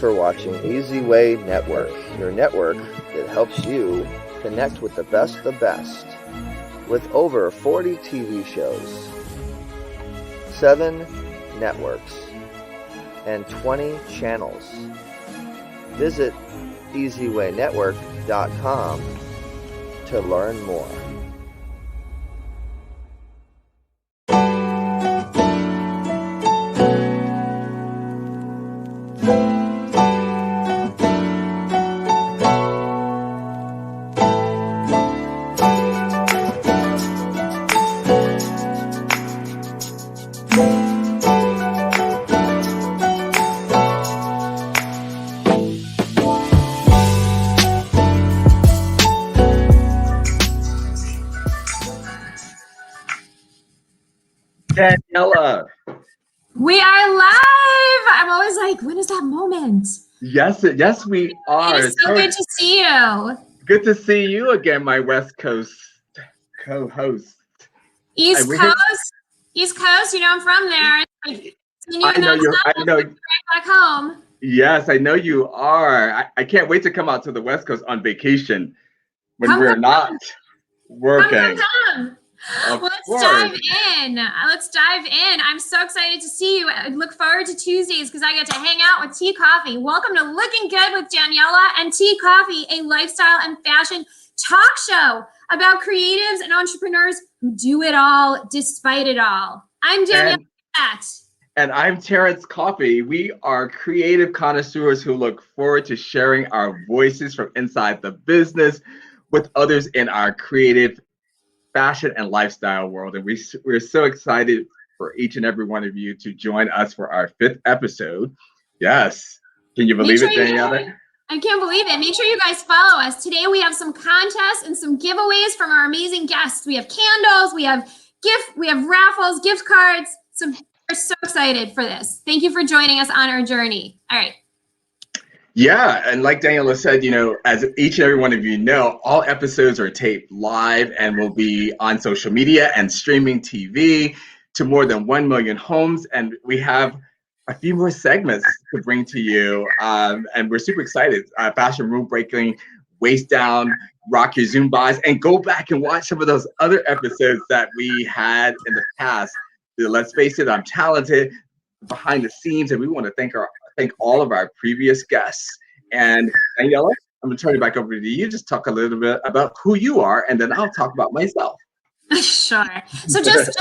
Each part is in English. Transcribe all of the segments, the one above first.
for watching Easy Way Network, your network that helps you connect with the best. With over 40 TV shows, 7 networks, and 20 channels. Visit EasyWayNetwork.com to learn more. Daniella. We are live. I'm always like, when is that moment? Yes, we are. It is so good to see you. Good to see you again, my West Coast co-host. East Coast. You know I'm from there. Like, I know you. I know. Right back home. Yes, I know you are. I can't wait to come out to the West Coast on vacation when we're not working. Come. Let's dive in. I'm so excited to see you. I look forward to Tuesdays because I get to hang out with Tea Coffee. Welcome to Looking Good with Daniella and Tea Coffee, a lifestyle and fashion talk show about creatives and entrepreneurs who do it all despite it all. I'm Daniella T. And I'm Terrence Coffee. We are creative connoisseurs who look forward to sharing our voices from inside the business with others in our creative fashion and lifestyle world. And we're so excited for each and every one of you to join us for our 5th episode. Yes. Can you believe it, Daniela? I can't believe it. Make sure you guys follow us. Today we have some contests and some giveaways from our amazing guests. We have candles, we have raffles, gift cards. So we're so excited for this. Thank you for joining us on our journey. All right. Yeah, and like Daniela said, as each and every one of you know, all episodes are taped live and will be on social media and streaming TV to more than 1 million homes. And we have a few more segments to bring to you, and we're super excited. Fashion rule breaking, waist down, rock your Zumbas, and go back and watch some of those other episodes that we had in the past. Let's face it, I'm talented, behind the scenes, and we want to thank all of our previous guests. And Daniella, I'm going to turn it back over to you. Just talk a little bit about who you are, and then I'll talk about myself. Sure. So just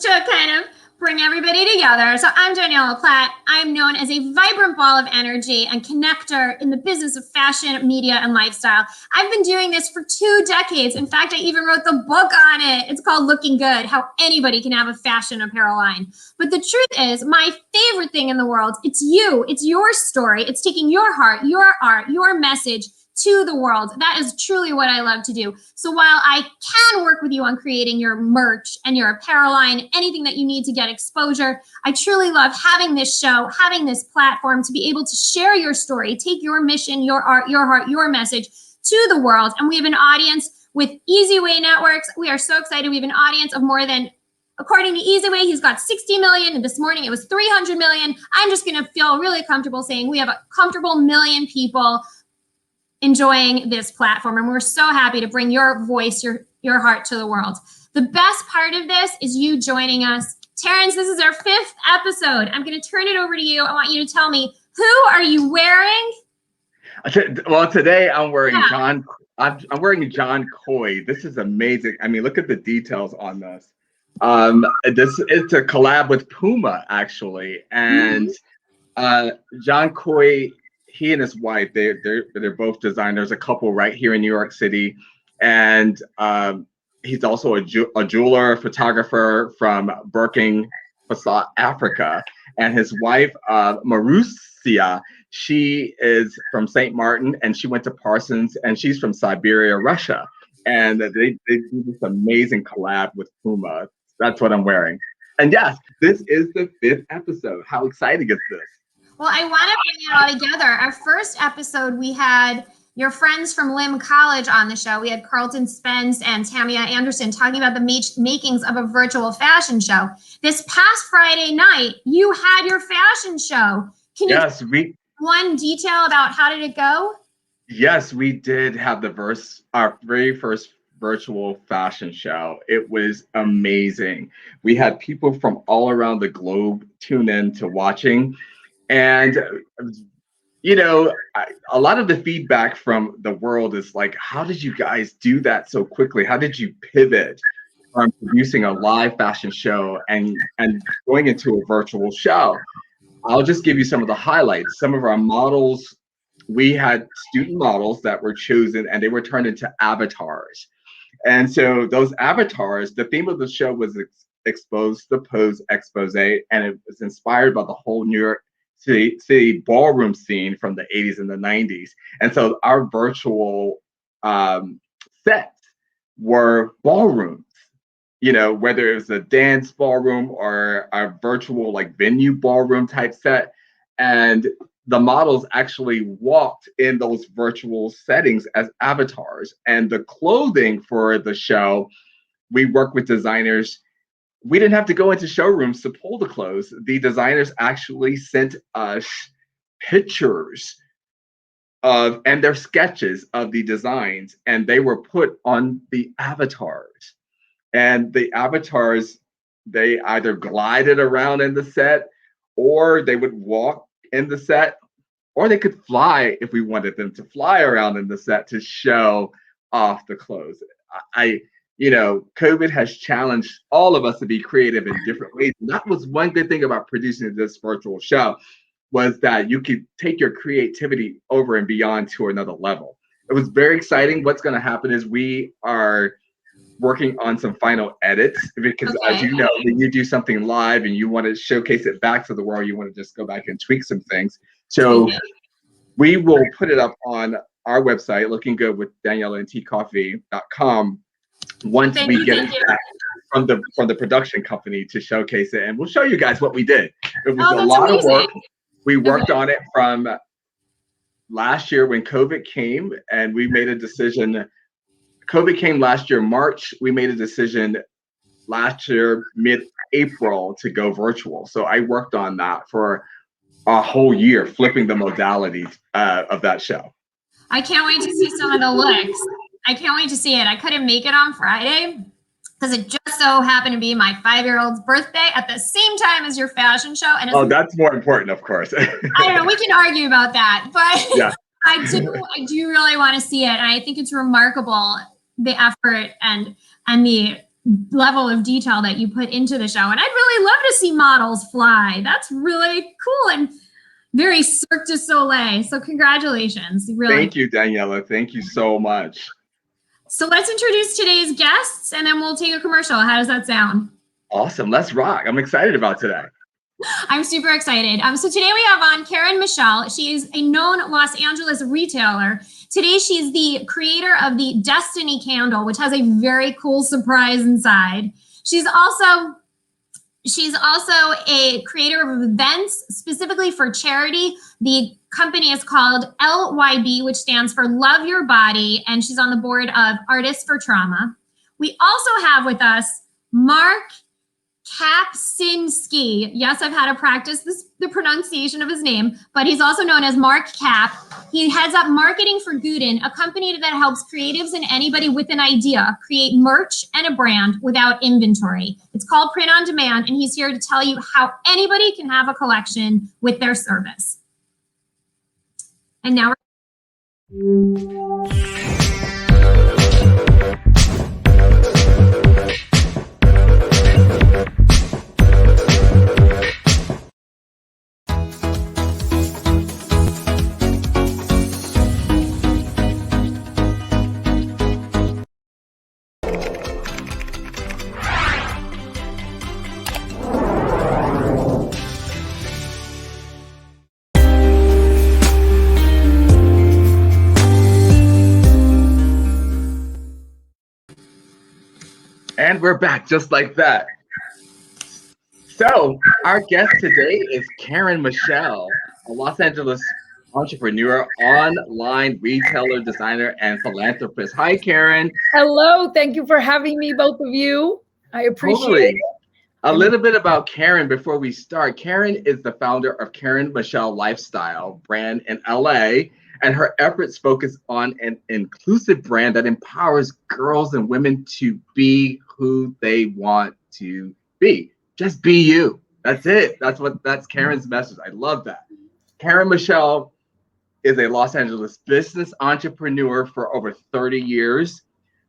to kind of bring everybody together. So I'm Daniella Platt. I'm known as a vibrant ball of energy and connector in the business of fashion, media, and lifestyle. I've been doing this for 2 decades. In fact, I even wrote the book on it. It's called Looking Good, How Anybody Can Have a Fashion Apparel Line. But the truth is, my favorite thing in the world, it's you. It's your story. It's taking your heart, your art, your message to the world. That is truly what I love to do. So while I can work with you on creating your merch and your apparel line, anything that you need to get exposure, I truly love having this show, having this platform to be able to share your story, take your mission, your art, your heart, your message to the world. And we have an audience with Easy Way Networks. We are so excited. We have an audience of more than, according to Easy Way, he's got 60 million, and this morning it was 300 million. I'm just gonna feel really comfortable saying we have a comfortable million people enjoying this platform, and we're so happy to bring your voice, your heart to the world. The best part of this is you joining us. Terrence, this is our 5th episode. I'm going to turn it over to you. I want you to tell me, who are you wearing? Well, today I'm wearing John. I'm wearing John Coy. This is amazing. I mean, look at the details on this. It's a collab with Puma, actually, and John Coy, he and his wife, they're both designers, a couple right here in New York City, and he's also a jeweler, photographer from Burkina Faso, Africa, and his wife Marusia, she is from St. Martin, and she went to Parsons, and she's from Siberia, Russia, and they do this amazing collab with Puma. That's what I'm wearing, and yes, this is the 5th episode. How exciting is this? Well, I want to bring it all together. Our first episode, we had your friends from LYB College on the show. We had Carlton Spence and Tamia Anderson talking about the makings of a virtual fashion show. This past Friday night, you had your fashion show. one detail about how did it go? Yes, we did have our very first virtual fashion show. It was amazing. We had people from all around the globe tune in to watching. And, a lot of the feedback from the world is like, how did you guys do that so quickly? How did you pivot from producing a live fashion show and going into a virtual show? I'll just give you some of the highlights. Some of our models, we had student models that were chosen and they were turned into avatars. And so those avatars, the theme of the show was Expose the Pose Expose, and it was inspired by the whole New York City ballroom scene from the 80s and the 90s. And so our virtual sets were ballrooms, whether it was a dance ballroom or a virtual like venue ballroom type set. And the models actually walked in those virtual settings as avatars. And the clothing for the show, we worked with designers. We didn't have to go into showrooms to pull the clothes. The designers actually sent us pictures and their sketches of the designs, and they were put on the avatars. And the avatars, they either glided around in the set, or they would walk in the set, or they could fly if we wanted them to fly around in the set to show off the clothes. COVID has challenged all of us to be creative in different ways. And that was one good thing about producing this virtual show, was that you could take your creativity over and beyond to another level. It was very exciting. What's going to happen is we are working on some final edits, because as you know, when you do something live and you want to showcase it back to the world, you want to just go back and tweak some things. So we will put it up on our website, Looking Good with DanielaTCoffee.com, once we get it back from the production company to showcase it, and we'll show you guys what we did. It was a lot of work. We worked on it from last year when COVID came, and we made a decision. COVID came last year, March. We made a decision last year, mid-April, to go virtual. So I worked on that for a whole year, flipping the modalities of that show. I can't wait to see some of the looks. I can't wait to see it. I couldn't make it on Friday because it just so happened to be my 5-year-old's birthday at the same time as your fashion show. And that's more important, of course. I don't know. We can argue about that, but yeah. I do really want to see it. And I think it's remarkable, the effort and the level of detail that you put into the show. And I'd really love to see models fly. That's really cool and very Cirque du Soleil. So congratulations. Really. Thank you, Daniela. Thank you so much. So let's introduce today's guests, and then we'll take a commercial. How does that sound? Awesome. Let's rock. I'm excited about today. I'm super excited. So today we have on Karen Michelle. She is a known Los Angeles retailer. Today she's the creator of the Destiny Candle, which has a very cool surprise inside. She's also a creator of events specifically for charity. The company is called LYB, which stands for Love Your Body, and she's on the board of Artists for Trauma. We also have with us Mark Kapczynski. Yes, I've had to practice the pronunciation of his name, but he's also known as Mark Cap. He heads up marketing for Gooten, a company that helps creatives and anybody with an idea create merch and a brand without inventory. It's called Print on Demand, and he's here to tell you how anybody can have a collection with their service. And now And we're back just like that. So our guest today is Karen Michelle, a Los Angeles entrepreneur, online retailer, designer, and philanthropist. Hi, Karen. Hello. Thank you for having me, both of you. I appreciate it. A little bit about Karen before we start. Karen is the founder of Karen Michelle Lifestyle brand in LA, and her efforts focus on an inclusive brand that empowers girls and women to be who they want to be. Just be you. That's it. That's Karen's message. I love that. Karen Michelle is a Los Angeles business entrepreneur for over 30 years.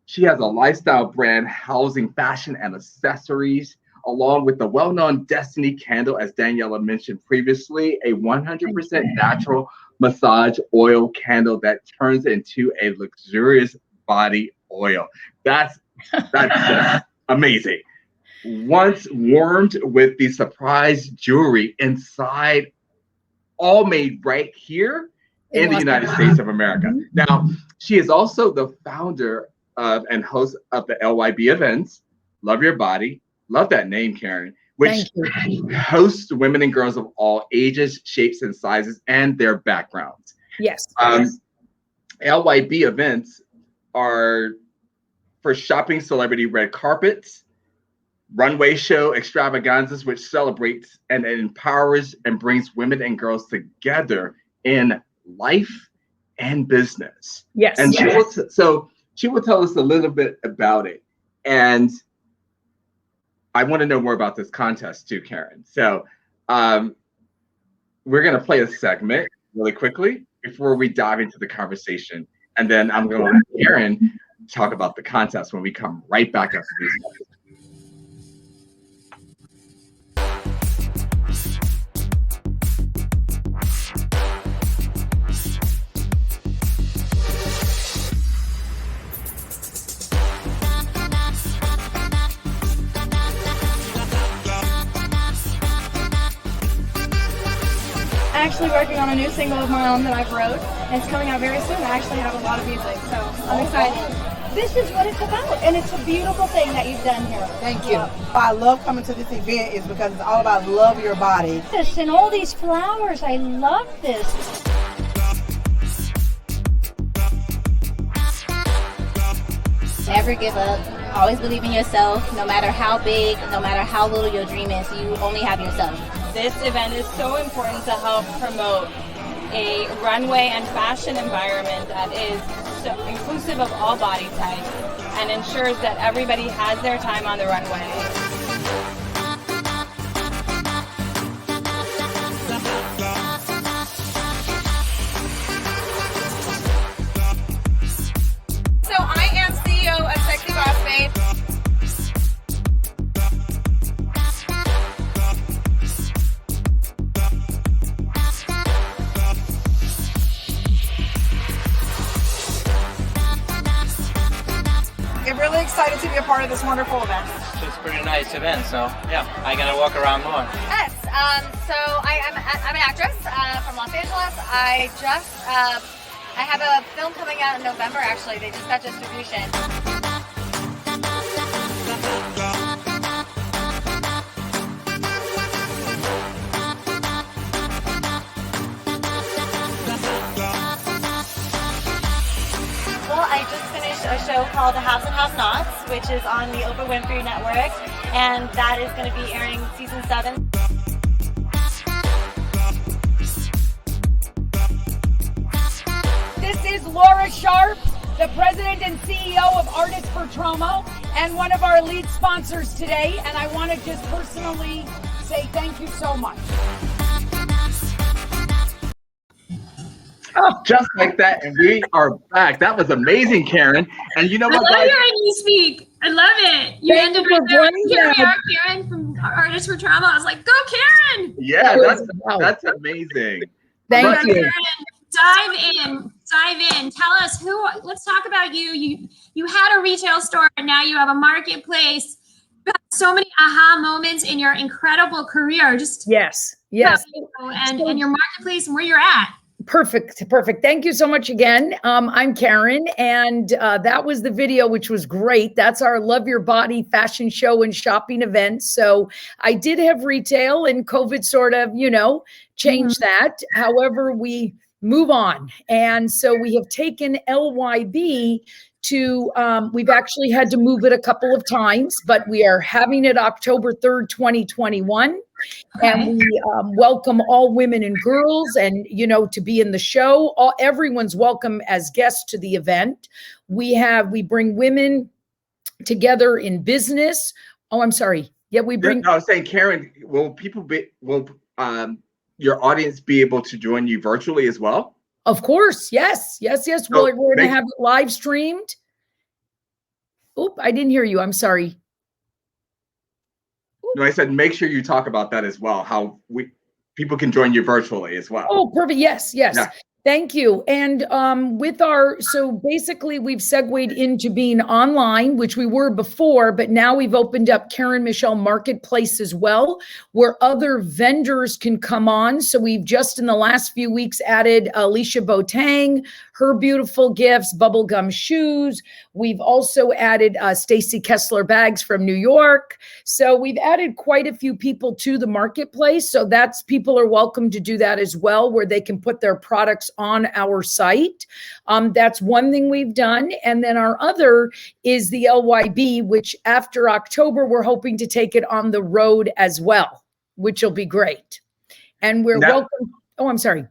She has a lifestyle brand housing fashion and accessories, along with the well-known Destiny candle, as Daniella mentioned previously, a 100% natural massage oil candle that turns into a luxurious body oil. That's just amazing. Once warmed with the surprise jewelry inside, all made right here in the United States of America. Now, she is also the founder of and host of the LYB events, Love Your Body. Love that name, Karen, which hosts women and girls of all ages, shapes, and sizes, and their backgrounds. Yes. LYB events are for shopping celebrity red carpets, runway show extravaganzas, which celebrates and empowers and brings women and girls together in life and business. Yes. And she will tell us a little bit about it. And I want to know more about this contest too, Karen. So we're going to play a segment really quickly before we dive into the conversation. And then I'm going to let Karen talk about the contest when we come right back after these messages. Actually working on a new single of my own that I've wrote, and it's coming out very soon. I actually have a lot of music, so I'm excited. This is what it's about, and it's a beautiful thing that you've done here. Thank you. I love coming to this event is because it's all about love your body. This and all these flowers, I love this. Never give up. Always believe in yourself. No matter how big, no matter how little your dream is, you only have yourself. This event is so important to help promote a runway and fashion environment that is so inclusive of all body types and ensures that everybody has their time on the runway. So I am CEO of Sexy Boss Babe. I'm really excited to be a part of this wonderful event. It's a pretty nice event, so yeah, I gotta walk around more. Yes, so I'm an actress from Los Angeles. I have a film coming out in November, actually. They just got distribution. Well, I just finished a show called The Haves and Have-Nots, which is on the Oprah Winfrey Network, and that is going to be airing season 7. This is Laura Sharp, the president and CEO of Artists for Trauma, and one of our lead sponsors today. And I want to just personally say thank you so much. Just like that, and we are back. That was amazing, Karen. And you know what, I love guys? hearing you speak. I love it. You Thank ended you right for there. joining Here we us. are, Karen from Artists for Trauma. I was like, go, Karen. Yeah, Wow. that's amazing. Thank Right. you. Karen, dive in. Tell us let's talk about you. You had a retail store and now you have a marketplace. You had so many aha moments in your incredible career. Just Yes. and your marketplace and where you're at. Perfect. Thank you so much again. I'm Karen, and that was the video, which was great. That's our Love Your Body fashion show and shopping event. So I did have retail, and COVID sort of, changed that. However, we move on. And so we have taken LYB to, we've actually had to move it a couple of times, but we are having it October 3rd, 2021. And we welcome all women and girls and, you know, to be in the show. Everyone's welcome as guests to the event. We bring women together in business. Oh, I'm sorry. Yeah, we bring. No, I was saying, Karen, will your audience be able to join you virtually as well? Of course. Yes. We're going to have it live streamed. Oop, I didn't hear you. I'm sorry. No, I said make sure you talk about that as well. How people can join you virtually as well. Oh, perfect. Yes. Yeah. Thank you. And so basically we've segued into being online, which we were before, but now we've opened up Karen Michelle Marketplace as well, where other vendors can come on. So we've just in the last few weeks added Alicia Boateng, her beautiful gifts, bubblegum shoes. We've also added Stacy Kessler bags from New York. So we've added quite a few people to the marketplace. So people are welcome to do that as well, where they can put their products on our site. That's one thing we've done. And then our other is the LYB, which after October, we're hoping to take it on the road as well, which will be great. And we're welcome. Oh, I'm sorry.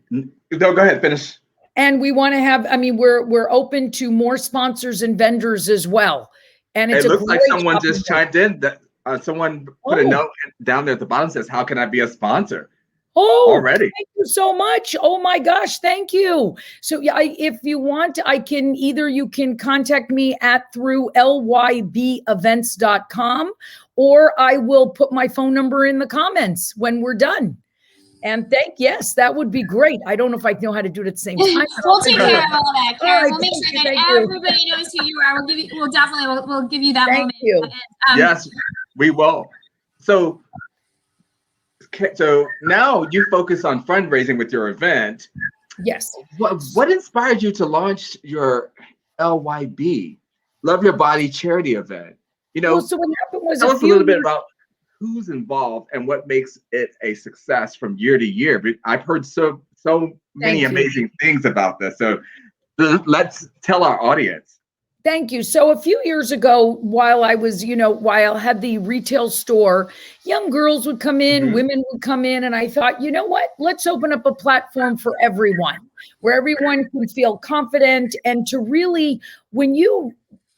No, go ahead, finish. And we want to have, we're open to more sponsors and vendors as well. And it looks like someone just chimed in that someone put a note down there at the bottom says, how can I be a sponsor? Oh, already. Thank you so much. Oh my gosh. Thank you. So yeah, if you want, you can contact me through lybevents.com, or I will put my phone number in the comments when we're done. And yes, that would be great. I don't know if I know how to do it at the same time. We'll take care of all that, Karen. We'll make sure that everybody knows who you are. We'll give you that moment. Thank you. Yes, we will. So now you focus on fundraising with your event. Yes. What inspired you to launch your LYB, Love Your Body charity event? You know, so what happened was tell us a little bit about who's involved and what makes it a success from year to year. But I've heard so many amazing things about this. So let's tell our audience. Thank you. So a few years ago, while I had the retail store, young girls would come in, women would come in, and I thought, you know what, let's open up a platform for everyone, where everyone can feel confident and to really, when you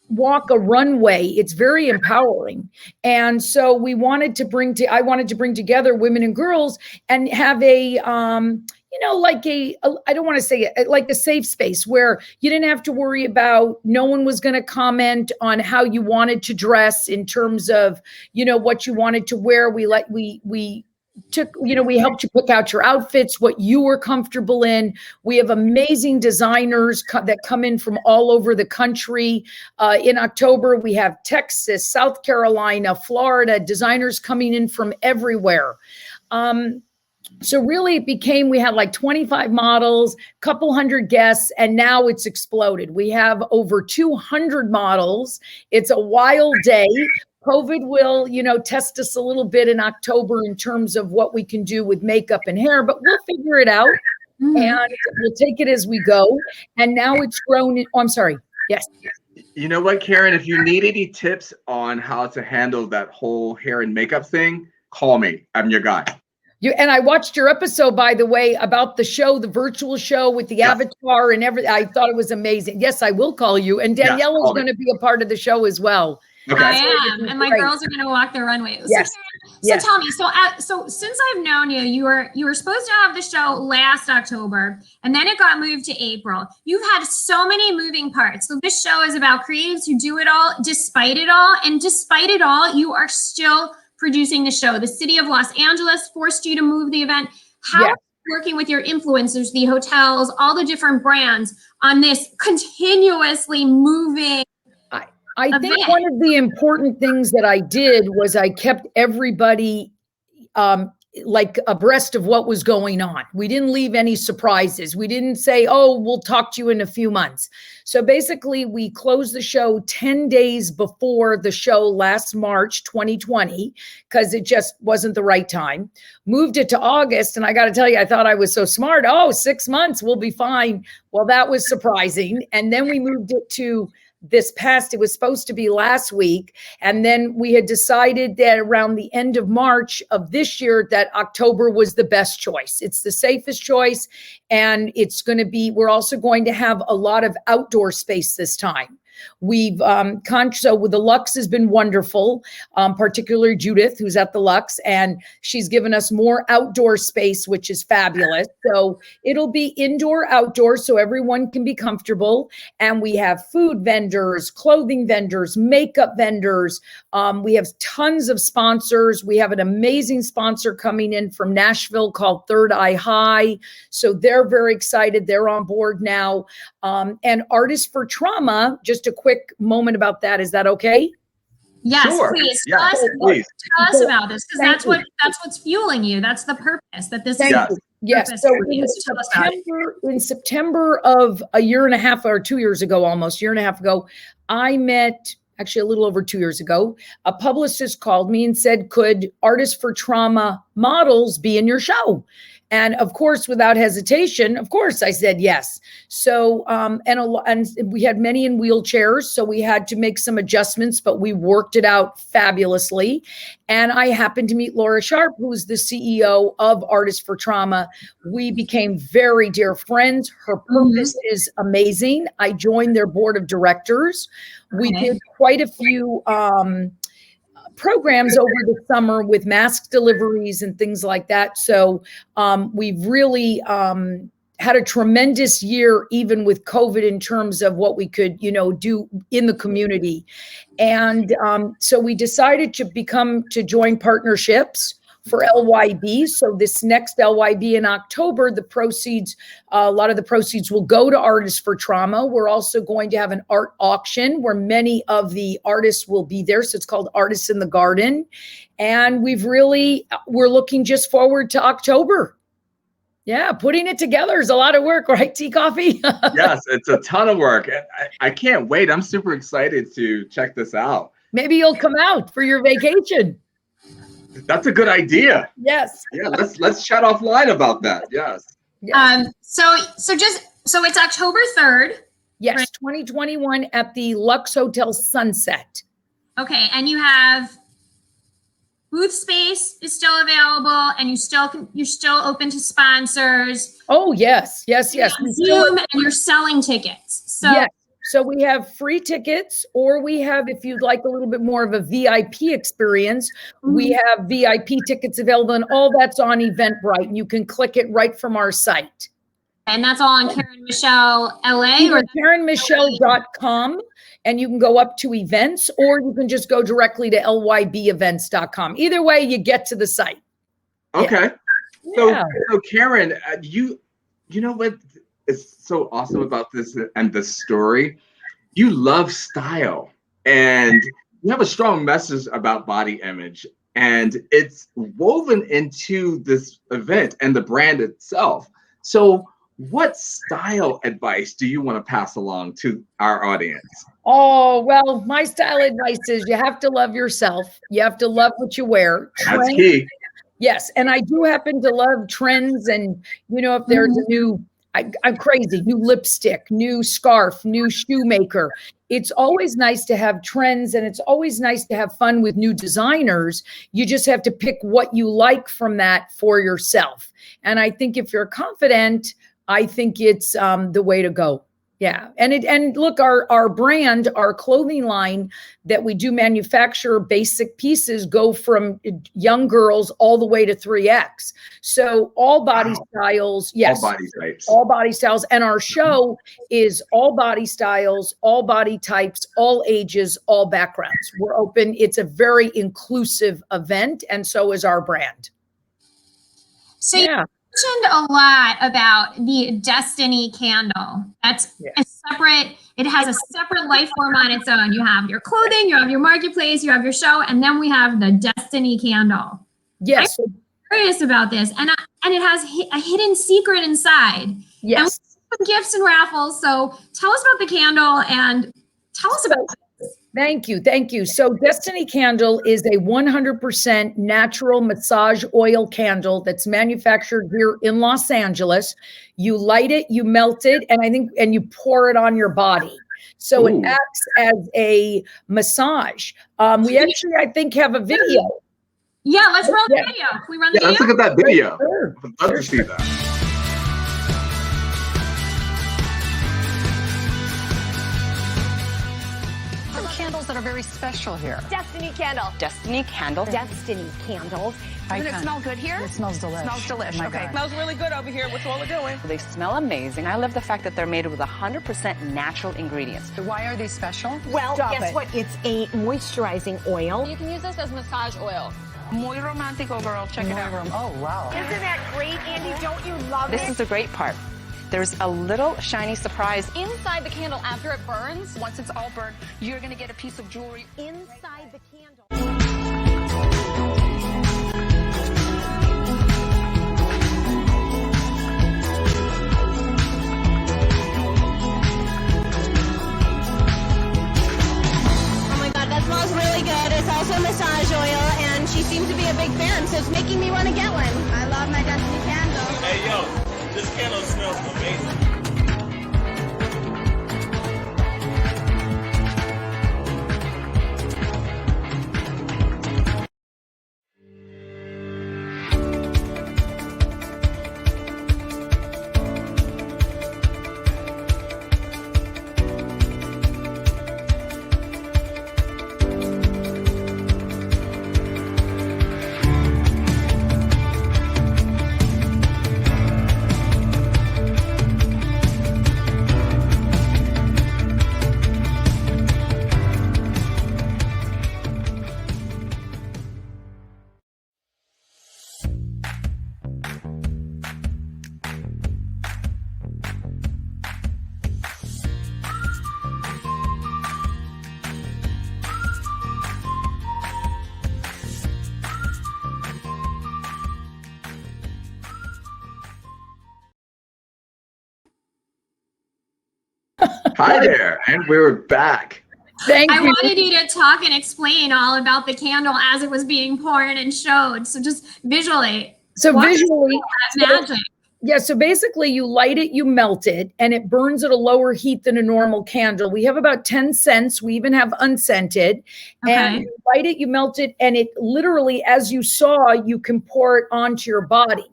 walk a runway, it's very empowering. And so I wanted to bring together women and girls and have a, I don't want to say it, like a safe space where you didn't have to worry about, no one was going to comment on how you wanted to dress in terms of, what you wanted to wear. We helped you pick out your outfits, what you were comfortable in. We have amazing designers that come in from all over the country. In October, we have Texas, South Carolina, Florida, designers coming in from everywhere. So really it became, we had like 25 models, couple hundred guests, and now it's exploded. We have over 200 models. It's a wild day. COVID will, test us a little bit in October in terms of what we can do with makeup and hair, but we'll figure it out and we'll take it as we go. And now it's grown. I'm sorry. Yes. You know what, Karen, if you need any tips on how to handle that whole hair and makeup thing, call me. I'm your guy. And I watched your episode, by the way, about the show, the virtual show with the avatar and everything. I thought it was amazing. Yes, I will call you. And Daniella is going to be a part of the show as well. Okay. I am, and my girls are going to walk their runway. Yes. So tell me, so since I've known you, you were supposed to have the show last October, and then it got moved to April. You've had so many moving parts. So this show is about creatives who do it all, despite it all, and despite it all, you are still producing the show. The city of Los Angeles forced you to move the event. How are you working with your influencers, the hotels, all the different brands on this continuously moving I think one of the important things that I did was I kept everybody like abreast of what was going on. We didn't leave any surprises. We didn't say, oh, we'll talk to you in a few months. So basically we closed the show 10 days before the show last March 2020, because it just wasn't the right time. Moved it to August. And I got to tell you, I thought I was so smart. Oh, 6 months, we'll be fine. Well, that was surprising. And then we moved it to it was supposed to be last week. And then we had decided that around the end of March of this year, that October was the best choice. It's the safest choice. And we're also going to have a lot of outdoor space this time. We've so with the Lux has been wonderful, particularly Judith, who's at the Lux, and she's given us more outdoor space, which is fabulous. So it'll be indoor, outdoor, so everyone can be comfortable. And we have food vendors, clothing vendors, makeup vendors. We have tons of sponsors. We have an amazing sponsor coming in from Nashville called Third Eye High. So they're very excited. They're on board now. And Artists for Trauma, just a quick moment about that. Is that okay? Yes, Sure. please. Yes, Tell us about this, because that's what's fueling you. That's the purpose. That this is Yes. So in September of a year and a half or 2 years ago, almost year and a half ago, I met, actually a little over 2 years ago, a publicist called me and said, could Artists for Trauma models be in your show? And of course, without hesitation, of course, I said yes. So, and we had many in wheelchairs, so we had to make some adjustments, but we worked it out fabulously. And I happened to meet Laura Sharp, who's the CEO of Artists for Trauma. We became very dear friends. Her purpose is amazing. I joined their board of directors. We did quite a few programs over the summer with mask deliveries and things like that. So we've really had a tremendous year, even with COVID, in terms of what we could, do in the community. And so we decided to join partnerships for LYB. So this next LYB in October, a lot of the proceeds will go to Artists for Trauma. We're also going to have an art auction where many of the artists will be there. So it's called Artists in the Garden. And we're looking just forward to October. Yeah, putting it together is a lot of work, right, Tea Coffee? Yes, it's a ton of work. I can't wait. I'm super excited to check this out. Maybe you'll come out for your vacation. That's a good idea. Yes. Yeah, let's chat offline about that. Yes. So it's October 3rd. Yes, right? 2021 at the Lux Hotel Sunset. Okay, and you have booth space is still available, and you're still open to sponsors. Oh, yes. Zoom, and you're selling tickets. So yes. So we have free tickets, or we have, if you'd like a little bit more of a VIP experience, we have VIP tickets available, and all that's on Eventbrite. And you can click it right from our site. And that's all on Karen Michelle LA or KarenMichelle.com. And you can go up to events, or you can just go directly to lybevents.com. Either way, you get to the site. Okay. Yeah. So Karen, you know what is so awesome about this and the story? You love style, and you have a strong message about body image, and it's woven into this event and the brand itself. So what style advice do you want to pass along to our audience? Oh, well, my style advice is you have to love yourself. You have to love what you wear. That's key. Yes. And I do happen to love trends. And, if there's a new, I'm crazy, new lipstick, new scarf, new shoemaker. It's always nice to have trends, and it's always nice to have fun with new designers. You just have to pick what you like from that for yourself. And I think if you're confident, I think it's the way to go. Yeah. And look, our brand, our clothing line that we do manufacture, basic pieces go from young girls all the way to 3X. So all body styles. Yes. All body types. All body styles. And our show is all body styles, all body types, all ages, all backgrounds. We're open. It's a very inclusive event. And so is our brand. So yeah. You mentioned a lot about the Destiny candle. That's a separate, it has a separate life form on its own. You have your clothing, you have your marketplace, you have your show, and then we have the Destiny candle. Yes. curious about this, and it has a hidden secret inside. Yes. And gifts and raffles. So tell us about the candle and tell us about this. Thank you. Thank you. So Destiny Candle is a 100% natural massage oil candle that's manufactured here in Los Angeles. You light it, you melt it, and you pour it on your body. So It acts as a massage. We actually, I think, have a video. Yeah, let's roll the video. Can we run the video? Let's look at that video. Sure. I'd love to see that. Candles that are very special here. Destiny Candle. Destiny Candle. Destiny Candles. Doesn't it smell good here? It smells delicious. Smells delicious. Oh Okay. Smells really good over here. What's all we're doing? They smell amazing. I love the fact that they're made with 100% natural ingredients. Why are these special? Well, guess what? It's a moisturizing oil. You can use this as massage oil. Muy romantico, girl. Check it out. Oh, wow. Isn't that great, Andy? Don't you love This it? is the great part. There's a little shiny surprise. Inside the candle, after it burns, Once it's all burned, you're going to get a piece of jewelry. Inside the candle. Oh my god, that smells really good. It's also massage oil, and she seems to be a big fan, so it's making me want to get one. I love my Destiny candle. Hey yo, this candle smells amazing. Hi there, and we're back. Thank I you. wanted you to talk and explain all about the candle as it was being poured and showed. So just visually. So walk us visually, through that magic. yeah, so basically you light it, you melt it, and it burns at a lower heat than a normal candle. We have about 10 scents. We even have unscented. And Okay. you light it, you melt it, and it literally, as you saw, you can pour it onto your body.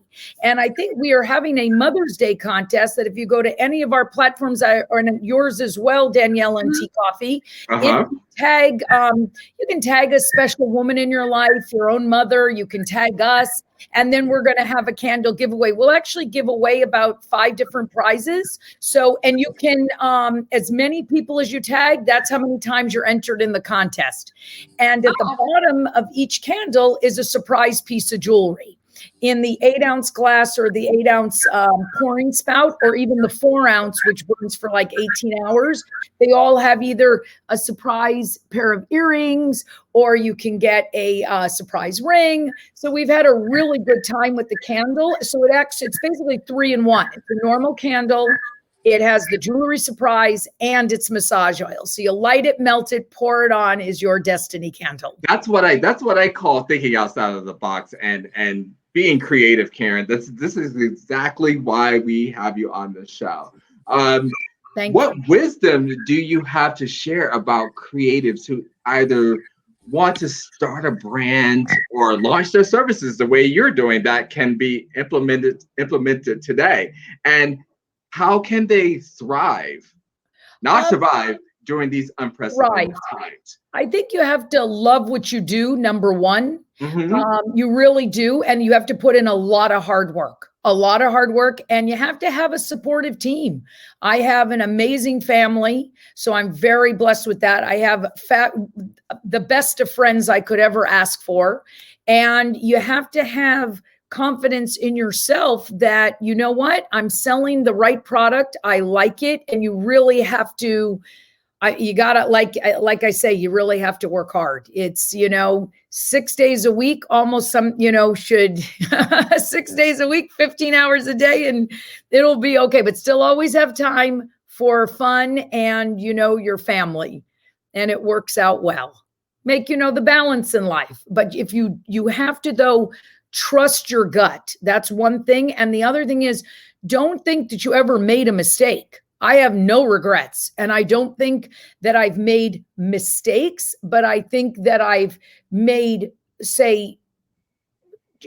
And I think we are having a Mother's Day contest that if you go to any of our platforms, or yours as well, Daniella and Tea Coffee, you can tag a special woman in your life, your own mother, you can tag us, and then we're going to have a candle giveaway. We'll actually give away about 5 different prizes. So, and you can, as many people as you tag, that's how many times you're entered in the contest. And at the bottom of each candle is a surprise piece of jewelry. In the 8-ounce glass or the 8-ounce pouring spout, or even the 4-ounce, which burns for like 18 hours, they all have either a surprise pair of earrings, or you can get a surprise ring. So we've had a really good time with the candle. So it's basically 3 in 1. It's a normal candle. It has the jewelry surprise and it's massage oil. So you light it, melt it, pour it on is your Destiny Candle. That's what I call thinking outside of the box and being creative, Karen. This is exactly why we have you on the show. What wisdom do you have to share about creatives who either want to start a brand or launch their services the way you're doing that can be implemented today? And how can they thrive, not survive, during these unprecedented times? I think you have to love what you do, number one. Mm-hmm. You really do. And you have to put in a lot of hard work, and you have to have a supportive team. I have an amazing family, so I'm very blessed with that. I have the best of friends I could ever ask for. And you have to have confidence in yourself that, you know what, I'm selling the right product. I like it. And you really have to You gotta, like I say, you really have to work hard. It's, 6 days a week, almost should 6 days a week, 15 hours a day, and it'll be okay. But still always have time for fun and, your family, and it works out well. Make, the balance in life. But if you have to, though, trust your gut. That's one thing. And the other thing is, don't think that you ever made a mistake. I have no regrets. And I don't think that I've made mistakes, but I think that I've made, say,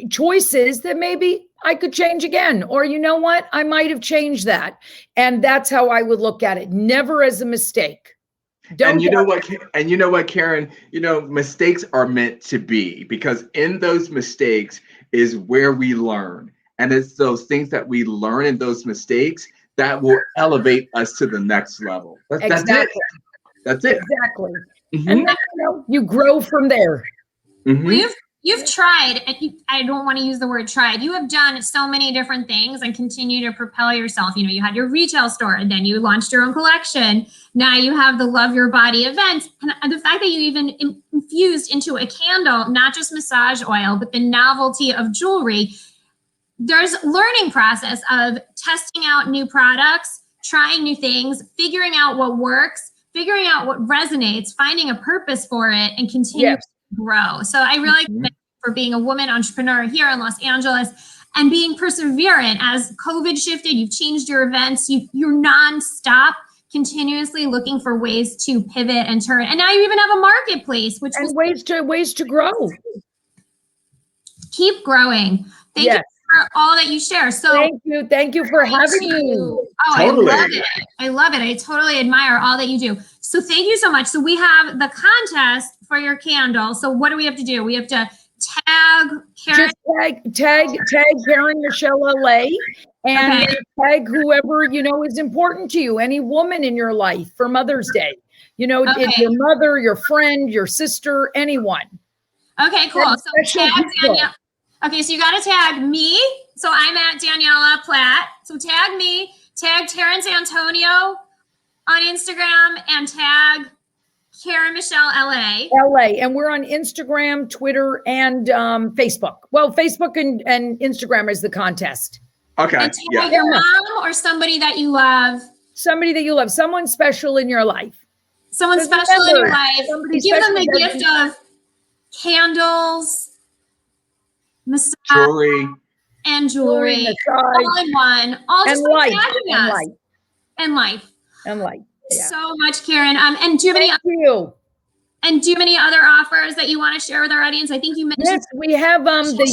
choices that maybe I could change again. Or you know what? I might have changed that. And that's how I would look at it. Never as a mistake. And you know what, Karen, mistakes are meant to be, because in those mistakes is where we learn. And it's those things that we learn in those mistakes that will elevate us to the next level. That's it. That's it. Exactly. Mm-hmm. And then, you grow from there. Mm-hmm. Well, you've tried, I don't want to use the word tried. You have done so many different things and continue to propel yourself. You had your retail store, and then you launched your own collection. Now you have the Love Your Body events. And the fact that you even infused into a candle, not just massage oil, but the novelty of jewelry. There's a learning process of testing out new products, trying new things, figuring out what works, figuring out what resonates, finding a purpose for it, and continue to grow. So I really thank you for being a woman entrepreneur here in Los Angeles and being perseverant. As COVID shifted, you've changed your events, you're nonstop, continuously looking for ways to pivot and turn. And now you even have a marketplace, which and ways to grow. Keep growing. Thank you for all that you share. So thank you for having me. Oh, totally. I love it. I totally admire all that you do. So thank you so much. So we have the contest for your candle. So what do we have to do? We have to tag Karen. Just tag Karen Michelle LA, and tag whoever is important to you. Any woman in your life for Mother's Day. Your mother, your friend, your sister, anyone. Okay, cool. So tag Danielle. Okay, so you got to tag me. So I'm at Daniella Platt. So tag me, tag Terrence Antonio on Instagram, and tag Karen Michelle LA. And we're on Instagram, Twitter, and Facebook. Well, Facebook and Instagram is the contest. Okay. And tag your mom or somebody that you love. Somebody that you love. Someone special in your life. Someone special in your life. Give them the gift of candles, massage, jewelry, and jewelry, all in one, all just by tagging us. And life. Yeah. So much, Karen. And do you have do you have any other offers that you want to share with our audience? I think you mentioned. Yes, we have the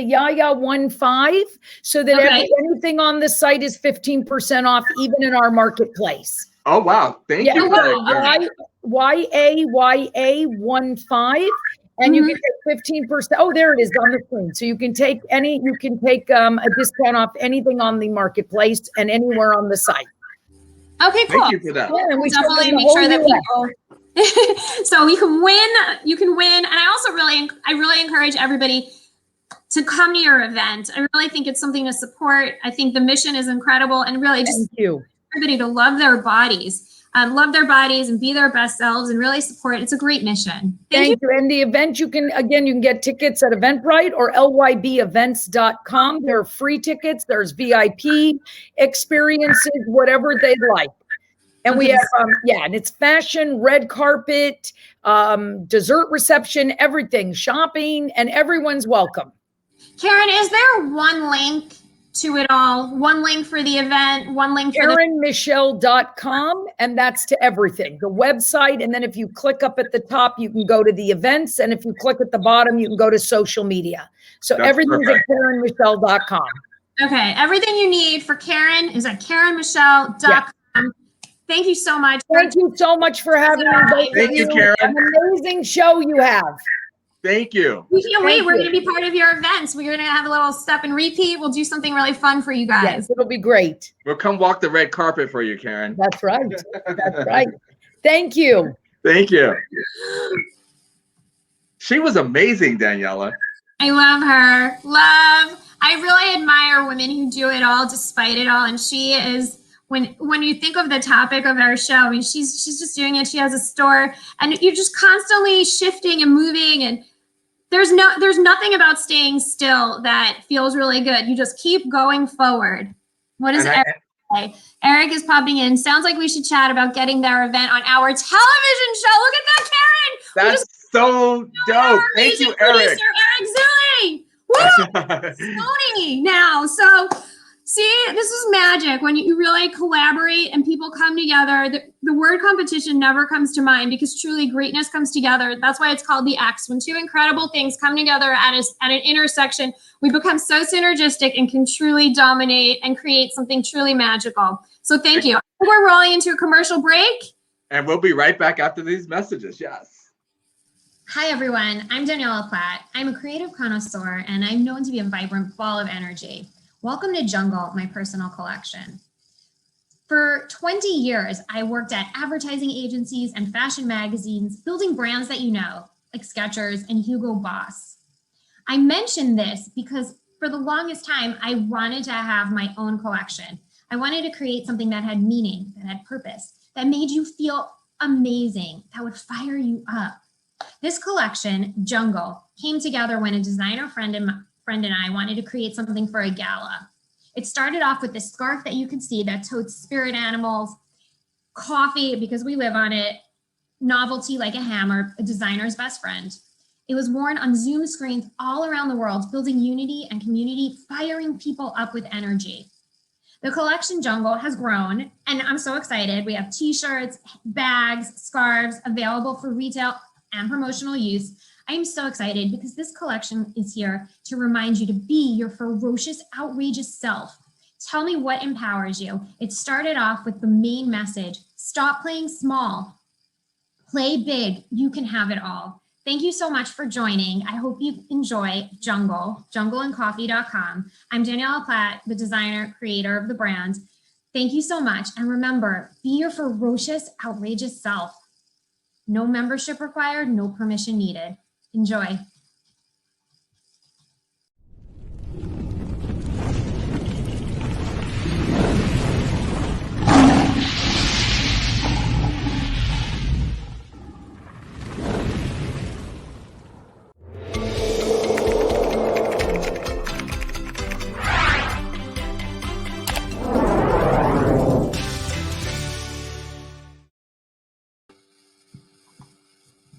Yaya 1.5, so that anything on the site is 15% off, even in our marketplace. Oh wow! Thank you. YA 1.5. And you can take 15%. Oh, there it is on the screen. So you can take a discount off anything on the marketplace and anywhere on the site. Okay, cool. Thank you for that. Yeah, and we definitely make sure that people. So you can win. You can win. And I also really encourage everybody to come to your event. I really think it's something to support. I think the mission is incredible, and really just everybody to love their bodies. Love their bodies and be their best selves and really support. It's a great mission. Thank you. And the event, you can get tickets at Eventbrite or LYBevents.com. There are free tickets. There's VIP experiences, whatever they'd like. And we have, and it's fashion, red carpet, dessert reception, everything, shopping, and everyone's welcome. Karen, is there one link to it all? One link for the event, one link for KarenMichelle.com, and that's to everything. The website, and then if you click up at the top, you can go to the events, and if you click at the bottom, you can go to social media. So everything's at KarenMichelle.com. Okay, everything you need for Karen is at KarenMichelle.com. Thank you so much. Thank you so much for having me. Thank you, Karen. An amazing show you have. Thank you. We can't wait. We're going to be part of your events. We're going to have a little step and repeat. We'll do something really fun for you guys. Yes, it'll be great. We'll come walk the red carpet for you, Karen. That's right. That's right. Thank you. Thank you. She was amazing, Daniella. I love her. I really admire women who do it all despite it all. And she is when you think of the topic of our show, I mean, she's just doing it. She has a store, and you're just constantly shifting and moving, and there's nothing about staying still that feels really good. You just keep going forward. What is Eric say? Eric is popping in. Sounds like we should chat about getting their event on our television show. Look at that, Karen. That's so dope. Thank you, Eric. Eric Zilli. Woo! Sony now. So see, this is magic when you really collaborate and people come together. The word competition never comes to mind because truly greatness comes together. That's why it's called the X. When two incredible things come together at an intersection, we become so synergistic and can truly dominate and create something truly magical. So thank you. We're rolling into a commercial break. And we'll be right back after these messages. Yes. Hi, everyone. I'm Daniella Platt. I'm a creative connoisseur, and I'm known to be a vibrant ball of energy. Welcome to Jungle, my personal collection. For 20 years, I worked at advertising agencies and fashion magazines, building brands that you know, like Skechers and Hugo Boss. I mention this because for the longest time, I wanted to have my own collection. I wanted to create something that had meaning, that had purpose, that made you feel amazing, that would fire you up. This collection, Jungle, came together when a designer friend and I wanted to create something for a gala. It started off with this scarf that you can see that totes spirit animals, coffee, because we live on it, novelty like a hammer, a designer's best friend. It was worn on Zoom screens all around the world, building unity and community, firing people up with energy. The collection Jungle has grown, and I'm so excited. We have t-shirts, bags, scarves available for retail and promotional use. I am so excited because this collection is here to remind you to be your ferocious, outrageous self. Tell me what empowers you. It started off with the main message: stop playing small, play big, you can have it all. Thank you so much for joining. I hope you enjoy Jungle, jungleandcoffee.com. I'm Daniella Platt, the designer, creator of the brand. Thank you so much. And remember, be your ferocious, outrageous self. No membership required, no permission needed. Enjoy.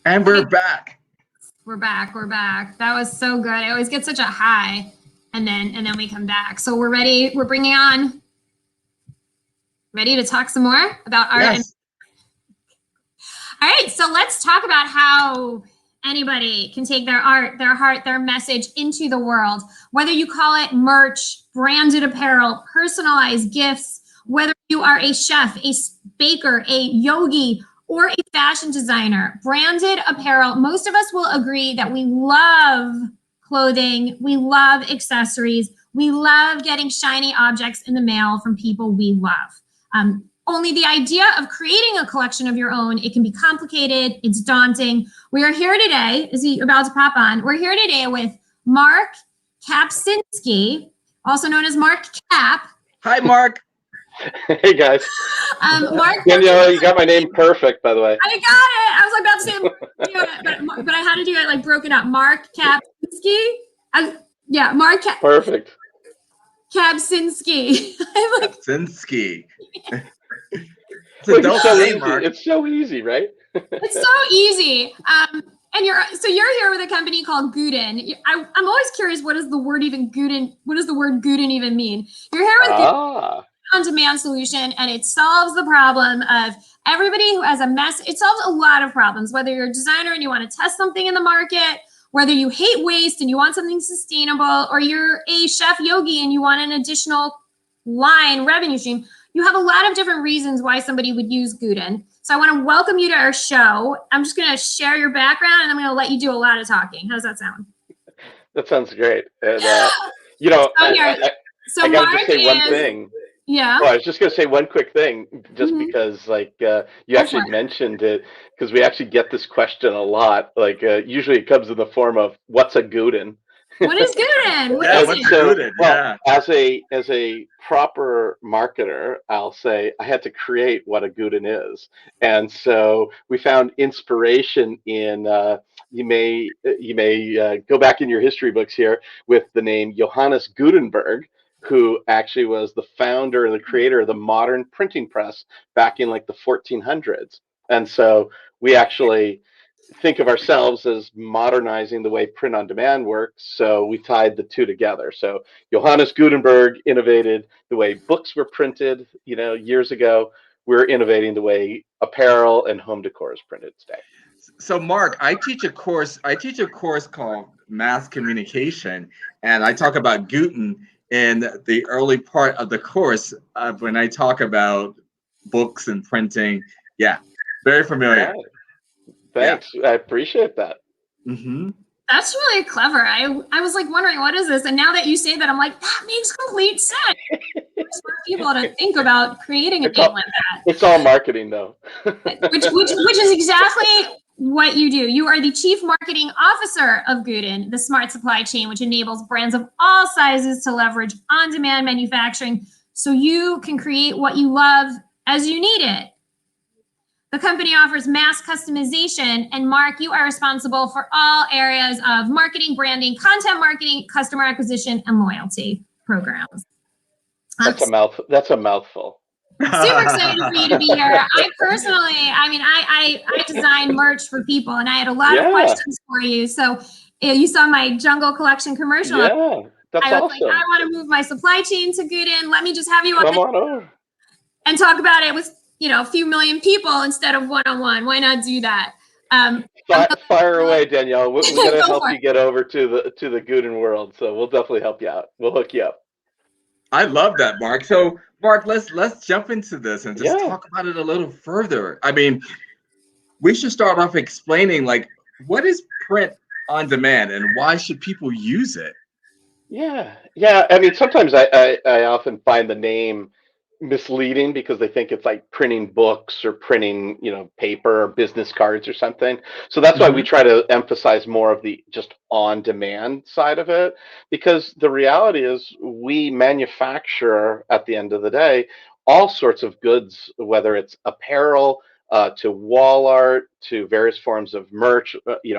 And we're back. We're back. That was so good. I always get such a high and then we come back. So we're ready. We're bringing on, ready to talk some more about art. Yes. All right. So let's talk about how anybody can take their art, their heart, their message into the world, whether you call it merch, branded apparel, personalized gifts, whether you are a chef, a baker, a yogi, or a fashion designer. Branded apparel, most of us will agree that we love clothing, we love accessories, we love getting shiny objects in the mail from people we love. Only the idea of creating a collection of your own, it can be complicated, it's daunting. We are here today, is he about to pop on? We're here today with Mark Kapczynski, also known as Mark Cap. Hi, Mark. Hey guys. Mark, Daniella, you got my name perfect, by the way. I got it. I was about to say, but I had to do it like broken up. Mark Kapczynski. Mark Perfect. Kapczynski. I'm like Kapczynski. It's so easy, right? It's so easy. And you're here with a company called Gooten. I'm always curious, what does the word Gooten even mean? You're here with Gooten, on-demand solution, and it solves the problem of everybody who has a mess. It solves a lot of problems, whether you're a designer and you want to test something in the market, whether you hate waste and you want something sustainable, or you're a chef yogi and you want an additional revenue stream. You have a lot of different reasons why somebody would use Gooten. So I want to welcome you to our show. I'm just going to share your background and I'm going to let you do a lot of talking. How does that sound? That sounds great. And, I got to just say one thing. Yeah. Oh, I was just going to say one quick thing, just because you actually mentioned it, because we actually get this question a lot. Usually it comes in the form of, what's a Gooten? What is Gooten? What Yeah, is what's it? Gooten? Well, Yeah. as a proper marketer, I'll say I had to create what a Gooten is, and so we found inspiration in. You may go back in your history books here with the name Johannes Gutenberg, who actually was the founder and the creator of the modern printing press back in like the 1400s, and so we actually think of ourselves as modernizing the way print on demand works. So we tied the two together. So Johannes Gutenberg innovated the way books were printed, years ago. We're innovating the way apparel and home decor is printed today. So Mark, I teach a course called Mass Communication, and I talk about Gooten in the early part of the course when I talk about books and printing. Yeah, very familiar. Right. Thanks. Yeah. I appreciate that. Mm-hmm. That's really clever. I was like wondering, what is this? And now that you say that, I'm like, that makes complete sense. For people to think about creating a name like that. It's all marketing, though. which is exactly what you do. You are the Chief Marketing Officer of Gooten, the smart supply chain, which enables brands of all sizes to leverage on-demand manufacturing so you can create what you love as you need it. The company offers mass customization, and Mark, you are responsible for all areas of marketing, branding, content marketing, customer acquisition, and loyalty programs. That's a mouthful. Super excited for you to be here. I personally, I design merch for people, and I had a lot of questions for you. So you saw my Jungle Collection commercial. Yeah, that's I was awesome. like, I want to move my supply chain to Gooten. Let me just have you Come on over and talk about it with a few million people instead of one-on-one. Why not do that? Fire away, Danielle. We're going to help you get over to the Gooten world. So we'll definitely help you out. We'll hook you up. I love that, Mark. So, Mark, let's jump into this and just talk about it a little further. I mean, we should start off explaining, like, what is print on demand and why should people use it? Yeah. I mean, sometimes I often find the name misleading because they think it's like printing books or printing, paper or business cards or something. So that's why we try to emphasize more of the just on-demand side of it, because the reality is we manufacture, at the end of the day, all sorts of goods, whether it's apparel, to wall art, to various forms of merch,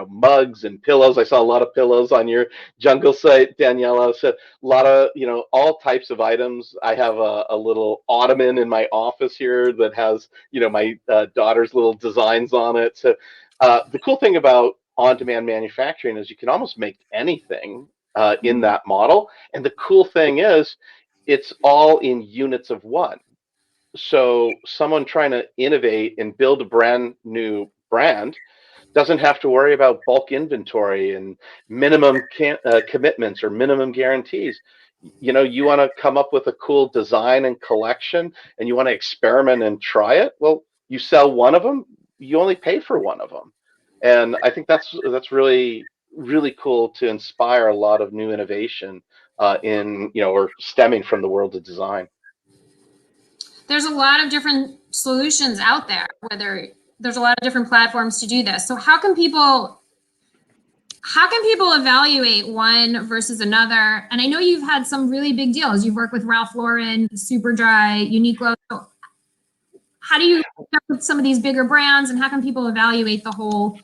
mugs and pillows. I saw a lot of pillows on your Jungle site, Daniela. So a lot of, all types of items. I have a little ottoman in my office here that has, my daughter's little designs on it. So the cool thing about on-demand manufacturing is you can almost make anything in that model. And the cool thing is it's all in units of one. So someone trying to innovate and build a brand new brand doesn't have to worry about bulk inventory and minimum commitments or minimum guarantees. You want to come up with a cool design and collection and you want to experiment and try it. Well, you sell one of them, you only pay for one of them. And I think that's really, really cool to inspire a lot of new innovation or stemming from the world of design. There's a lot of different solutions out there, whether there's a lot of different platforms to do this. So how can people evaluate one versus another? And I know you've had some really big deals. You've worked with Ralph Lauren, Superdry, Uniqlo. How do you work with some of these bigger brands, and how can people evaluate the whole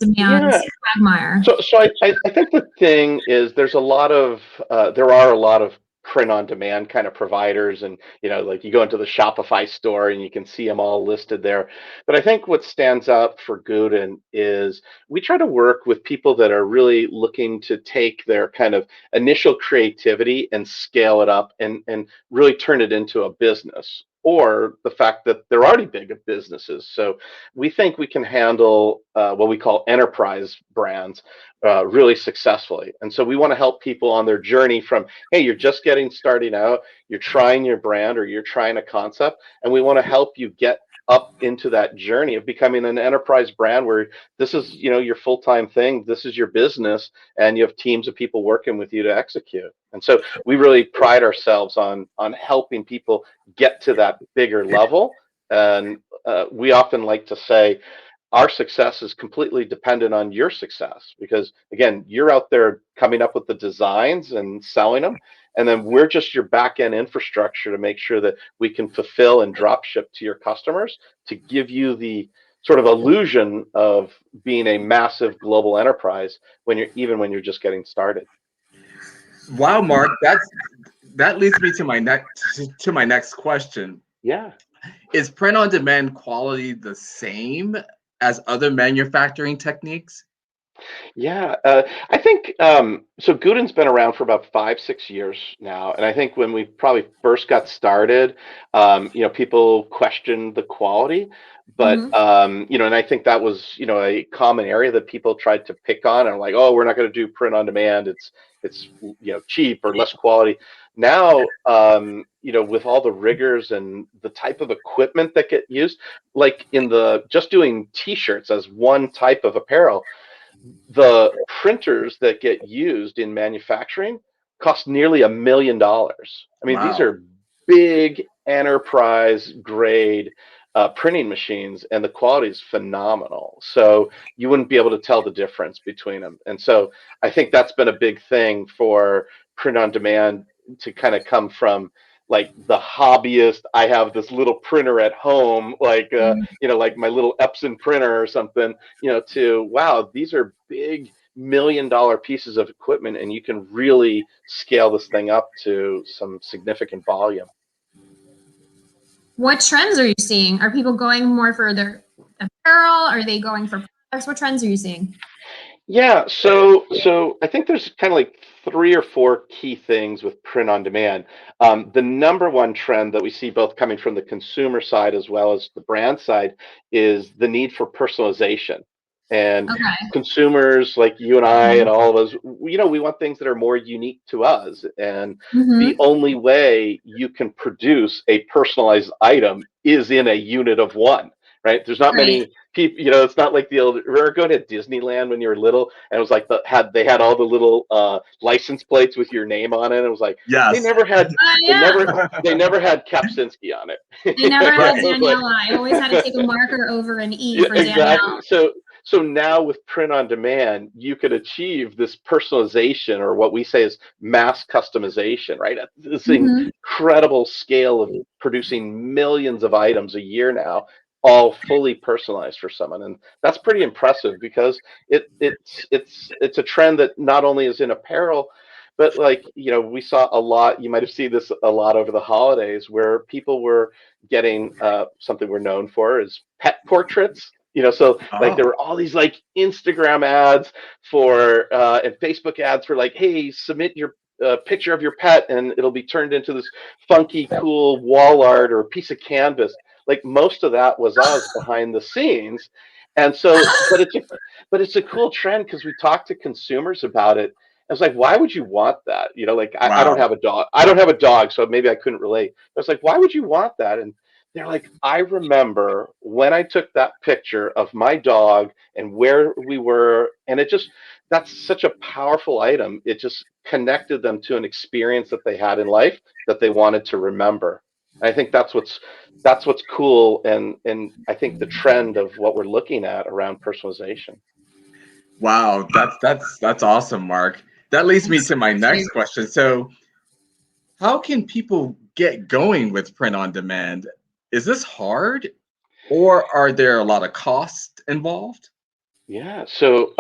demand quagmire? So I think the thing is there are a lot of print on demand kind of providers, and like you go into the Shopify store and you can see them all listed there. But I think what stands out for Gooten is we try to work with people that are really looking to take their kind of initial creativity and scale it up and really turn it into a business, or the fact that they're already big businesses. So we think we can handle what we call enterprise brands really successfully. And so we want to help people on their journey from, hey, you're just getting starting out, you're trying your brand or you're trying a concept, and we want to help you get up into that journey of becoming an enterprise brand where this is, your full-time thing, this is your business, and you have teams of people working with you to execute. And so we really pride ourselves on helping people get to that bigger level. And we often like to say, our success is completely dependent on your success, because again, you're out there coming up with the designs and selling them, and then we're just your back end infrastructure to make sure that we can fulfill and drop ship to your customers to give you the sort of illusion of being a massive global enterprise when you're just getting started. Wow, Mark, that leads me to my next question. Yeah. Is print on demand quality the same as other manufacturing techniques? Yeah, I think so. Gooten's been around for about 5, 6 years now, and I think when we probably first got started, people questioned the quality, but and I think that was a common area that people tried to pick on and like, oh, we're not going to do print on demand. It's cheap or less quality. Now, with all the rigors and the type of equipment that get used, like in just doing T-shirts as one type of apparel. The printers that get used in manufacturing cost nearly $1 million. I mean, these are big enterprise grade printing machines, and the quality is phenomenal. So you wouldn't be able to tell the difference between them. And so I think that's been a big thing for print on demand to kind of come from like the hobbyist. I have this little printer at home, like like my little Epson printer or something, to wow, these are big $1 million pieces of equipment, and you can really scale this thing up to some significant volume. What trends are you seeing? Are people going more for their apparel? Are they going for products? What trends are you seeing? Yeah, so I think there's kind of like 3 or 4 key things with print on demand. The number one trend that we see both coming from the consumer side as well as the brand side is the need for personalization. And consumers like you and I and all of us, we want things that are more unique to us. And the only way you can produce a personalized item is in a unit of one. Right? There's not many people, it's not like the old, remember going to Disneyland when you were little and it was like they had all the little license plates with your name on it. It was like, they never had Kapczynski on it. They never had Daniella. I always had to take a marker over an E for Danielle. So now with print on demand, you could achieve this personalization, or what we say is mass customization, right? At this incredible scale of producing millions of items a year now, all fully personalized for someone. And that's pretty impressive because it's a trend that not only is in apparel, but like, we saw a lot, you might have seen this a lot over the holidays, where people were getting something we're known for is pet portraits. So like there were all these like Instagram ads for and Facebook ads for like, hey, submit your picture of your pet and it'll be turned into this funky, cool wall art or a piece of canvas. Like most of that was us behind the scenes. And so, but it's a cool trend because we talked to consumers about it. I was like, why would you want that? I don't have a dog. I don't have a dog, so maybe I couldn't relate. I was like, why would you want that? And they're like, I remember when I took that picture of my dog and where we were, and that's such a powerful item. It just connected them to an experience that they had in life that they wanted to remember. I think that's what's cool, and I think the trend of what we're looking at around personalization. Wow, that's awesome, Mark. That leads me to my next question. So, how can people get going with print on demand? Is this hard, or are there a lot of costs involved? Yeah, so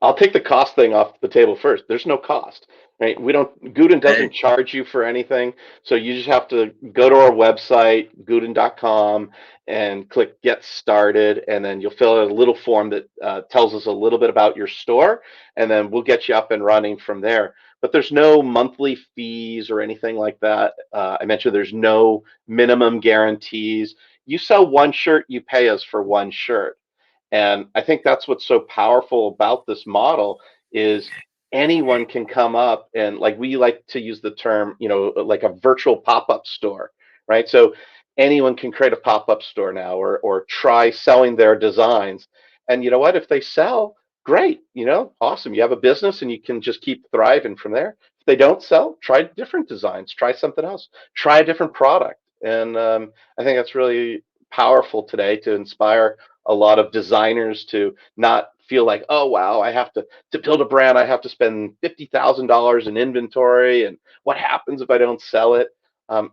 I'll take the cost thing off the table first. There's no cost. Right? Gooten doesn't charge you for anything. So you just have to go to our website, Gooten.com, and click Get Started. And then you'll fill out a little form that tells us a little bit about your store. And then we'll get you up and running from there. But there's no monthly fees or anything like that. I mentioned there's no minimum guarantees. You sell one shirt, you pay us for one shirt. And I think that's what's so powerful about this model is anyone can come up and, like, we like to use the term, like a virtual pop-up store, right? So anyone can create a pop-up store now or try selling their designs. And you know what? If they sell, great, awesome. You have a business and you can just keep thriving from there. If they don't sell, try different designs, try something else, try a different product. And I think that's really powerful today to inspire a lot of designers to not feel like, oh wow, I have to build a brand, I have to spend $50,000 in inventory, and what happens if I don't sell it?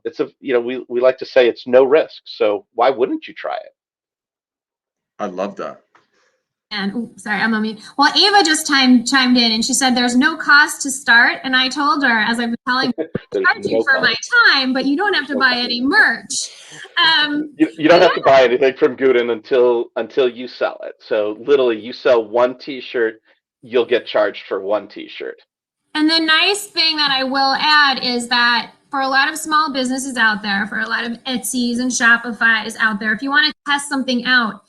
It's a, you know, we like to say it's no risk, so why wouldn't you try it? I love that. And sorry, I'm on mute. Well, Ava just chimed in and she said there's no cost to start. And I told her, as I've been telling her, I charge you for my time, but you don't have to buy any merch. You don't have to buy anything from Gooten until you sell it. So literally, you sell one T-shirt, you'll get charged for one T-shirt. And the nice thing that I will add is that for a lot of small businesses out there, for a lot of Etsy's and Shopify's out there, if you want to test something out,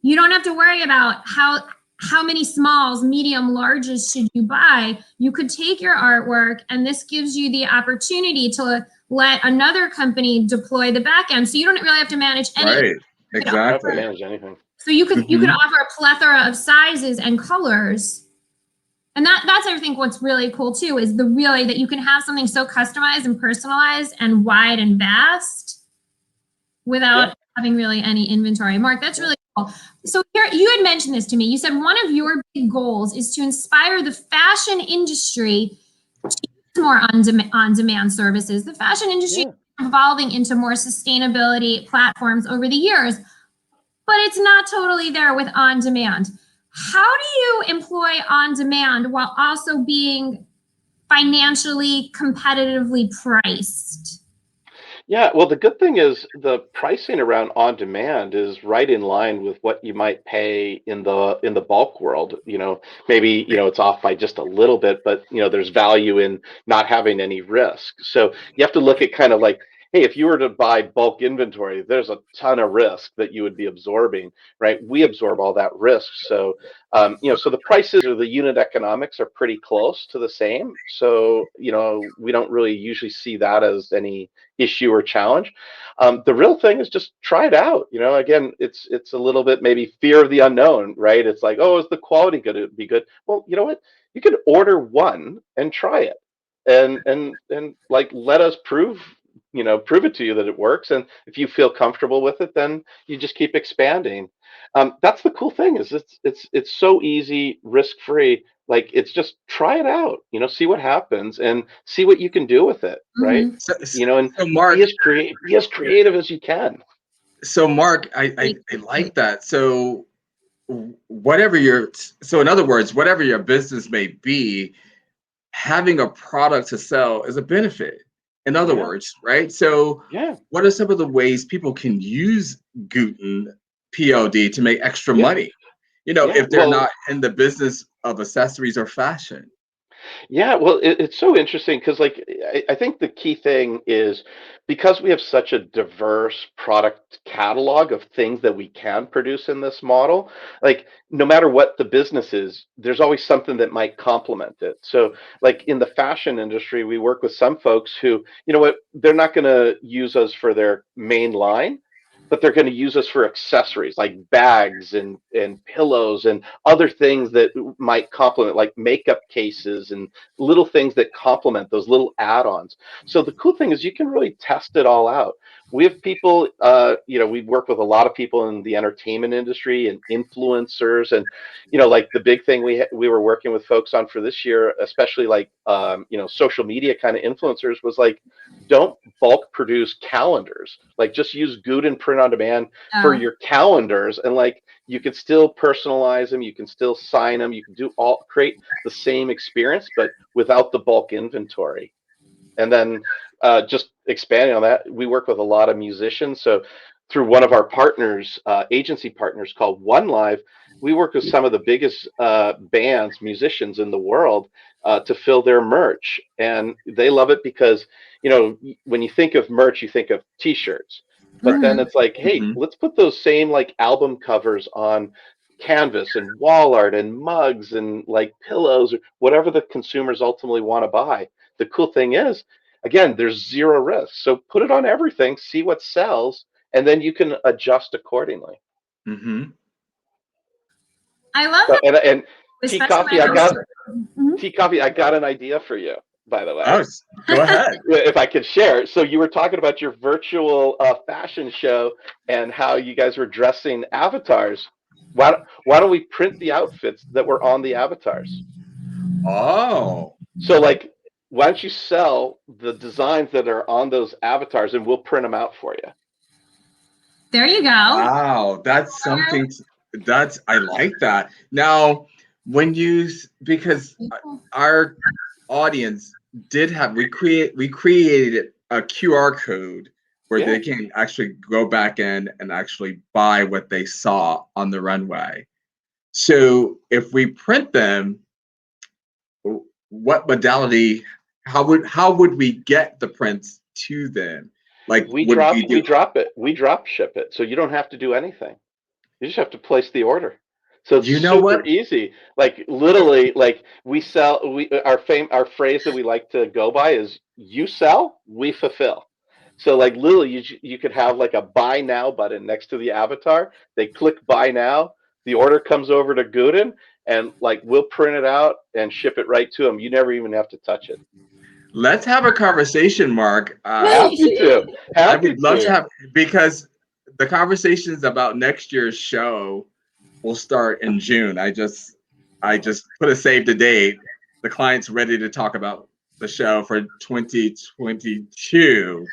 you don't have to worry about how many smalls, medium, larges should you buy. You could take your artwork, and this gives you the opportunity to let another company deploy the back end. So you don't really have to manage anything. Right, exactly. Manage anything. So you could offer a plethora of sizes and colors. And that's I think what's really cool too, is that you can have something so customized and personalized and wide and vast without having really any inventory. Mark, that's really cool. So here, you had mentioned this to me. You said one of your big goals is to inspire the fashion industry to use more on-demand services. The fashion industry is evolving into more sustainability platforms over the years, but it's not totally there with on-demand. How do you employ on-demand while also being financially competitively priced? Yeah, well, the good thing is the pricing around on demand is right in line with what you might pay in the bulk world. You know, maybe, you know, it's off by just a little bit, but you know, there's value in not having any risk. So you have to look at kind of like, hey, if you were to buy bulk inventory, there's a ton of risk that you would be absorbing, right? We absorb all that risk. So, you know, so the prices or the unit economics are pretty close to the same. So, you know, we don't really usually see that as any issue or challenge. The real thing is just try it out. You know, again, it's a little bit maybe fear of the unknown, right? It's like, oh, is the quality going to be good? Well, you know what? You can order one and try it, and like let us prove it to you that it works. And if you feel comfortable with it, then you just keep expanding. That's the cool thing, is it's so easy, risk-free. Like, it's just try it out, you know, see what happens and see what you can do with it, right? You know, and so Mark, be as creative as you can. So Mark, I like that. So in other words, whatever your business may be, having a product to sell is a benefit. In other words, right? So what are some of the ways people can use Gooten PLD to make extra money? You know, if they're not in the business of accessories or fashion. Yeah, well, it's so interesting because, like, I think the key thing is because we have such a diverse product catalog of things that we can produce in this model, like, no matter what the business is, there's always something that might complement it. So, like, in the fashion industry, we work with some folks who, you know what, they're not going to use us for their main line, but they're going to use us for accessories like bags and pillows and other things that might complement, like makeup cases and little things that complement those little add-ons. So the cool thing is you can really test it all out. We have people, you know, we work with a lot of people in the entertainment industry and influencers, and you know, like the big thing we were working with folks on for this year, especially like you know, social media kind of influencers, was like, don't bulk produce calendars. Like, just use Gooten print on demand for your calendars, and like you can still personalize them, you can still sign them, you can create the same experience, but without the bulk inventory. And then just expanding on that, we work with a lot of musicians. So through one of our partners, agency partners called One Live, we work with some of the biggest bands, musicians in the world to fill their merch. And they love it because, you know, when you think of merch, you think of T-shirts. But then it's like, hey, let's put those same like album covers on canvas and wall art and mugs and like pillows or whatever the consumers ultimately want to buy. The cool thing is, again, there's zero risk. So put it on everything, see what sells, and then you can adjust accordingly. I love that. And Tea Coffee, I got an idea for you. by the way. Oh, go ahead. If I could share. So you were talking about your virtual fashion show and how you guys were dressing avatars. Why don't we print the outfits that were on the avatars? Oh. So like, why don't you sell the designs that are on those avatars and we'll print them out for you? There you go. Wow, that's something. I like that. Now, because our audience did have, we created a QR code where they can actually go back in and actually buy what they saw on the runway. So if we print them, what modality? How would we get the prints to them? Like we drop ship it, so you don't have to do anything. You just have to place the order. So it's super easy. Like literally, like we sell. Our phrase that we like to go by is "You sell, we fulfill." So like literally, you could have like a buy now button next to the avatar. They click buy now. The order comes over to Gooten, and like we'll print it out and ship it right to them. You never even have to touch it. Let's have a conversation, Mark. Happy to. I would love to have, because the conversations about next year's show will start in June. I just put a save the date. The client's ready to talk about the show for 2022,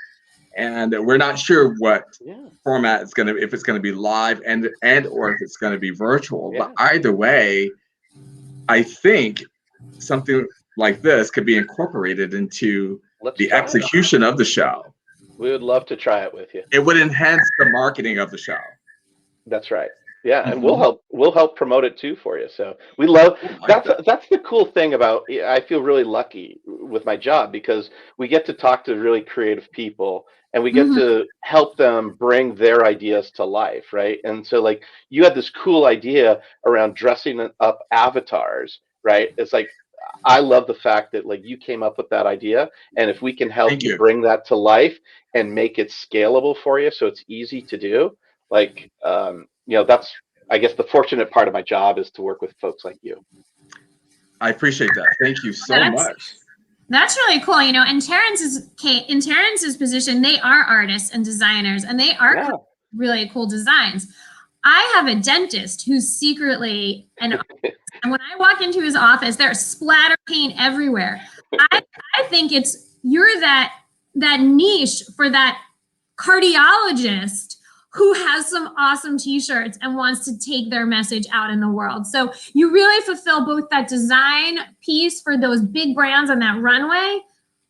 and we're not sure what format it's gonna, if it's gonna be live and or if it's gonna be virtual. But either way, I think something like this could be incorporated into the execution of the show. We would love to try it with you. It would enhance the marketing of the show. That's right. Yeah, and we'll help promote it too for you. So we love that's the cool thing about, I feel really lucky with my job because we get to talk to really creative people and we get to help them bring their ideas to life, right? And so like you had this cool idea around dressing up avatars, right? It's like, I love the fact that like you came up with that idea, and if we can help you bring that to life and make it scalable for you so it's easy to do, like that's, I guess, the fortunate part of my job is to work with folks like you. I appreciate that. Thank you so much. That's really cool. In Terrence's position, they are artists and designers, and they are really cool designs. I have a dentist who's secretly an artist, and when I walk into his office, there's splatter paint everywhere. I think you're that niche for that cardiologist who has some awesome t-shirts and wants to take their message out in the world. So you really fulfill both that design piece for those big brands on that runway,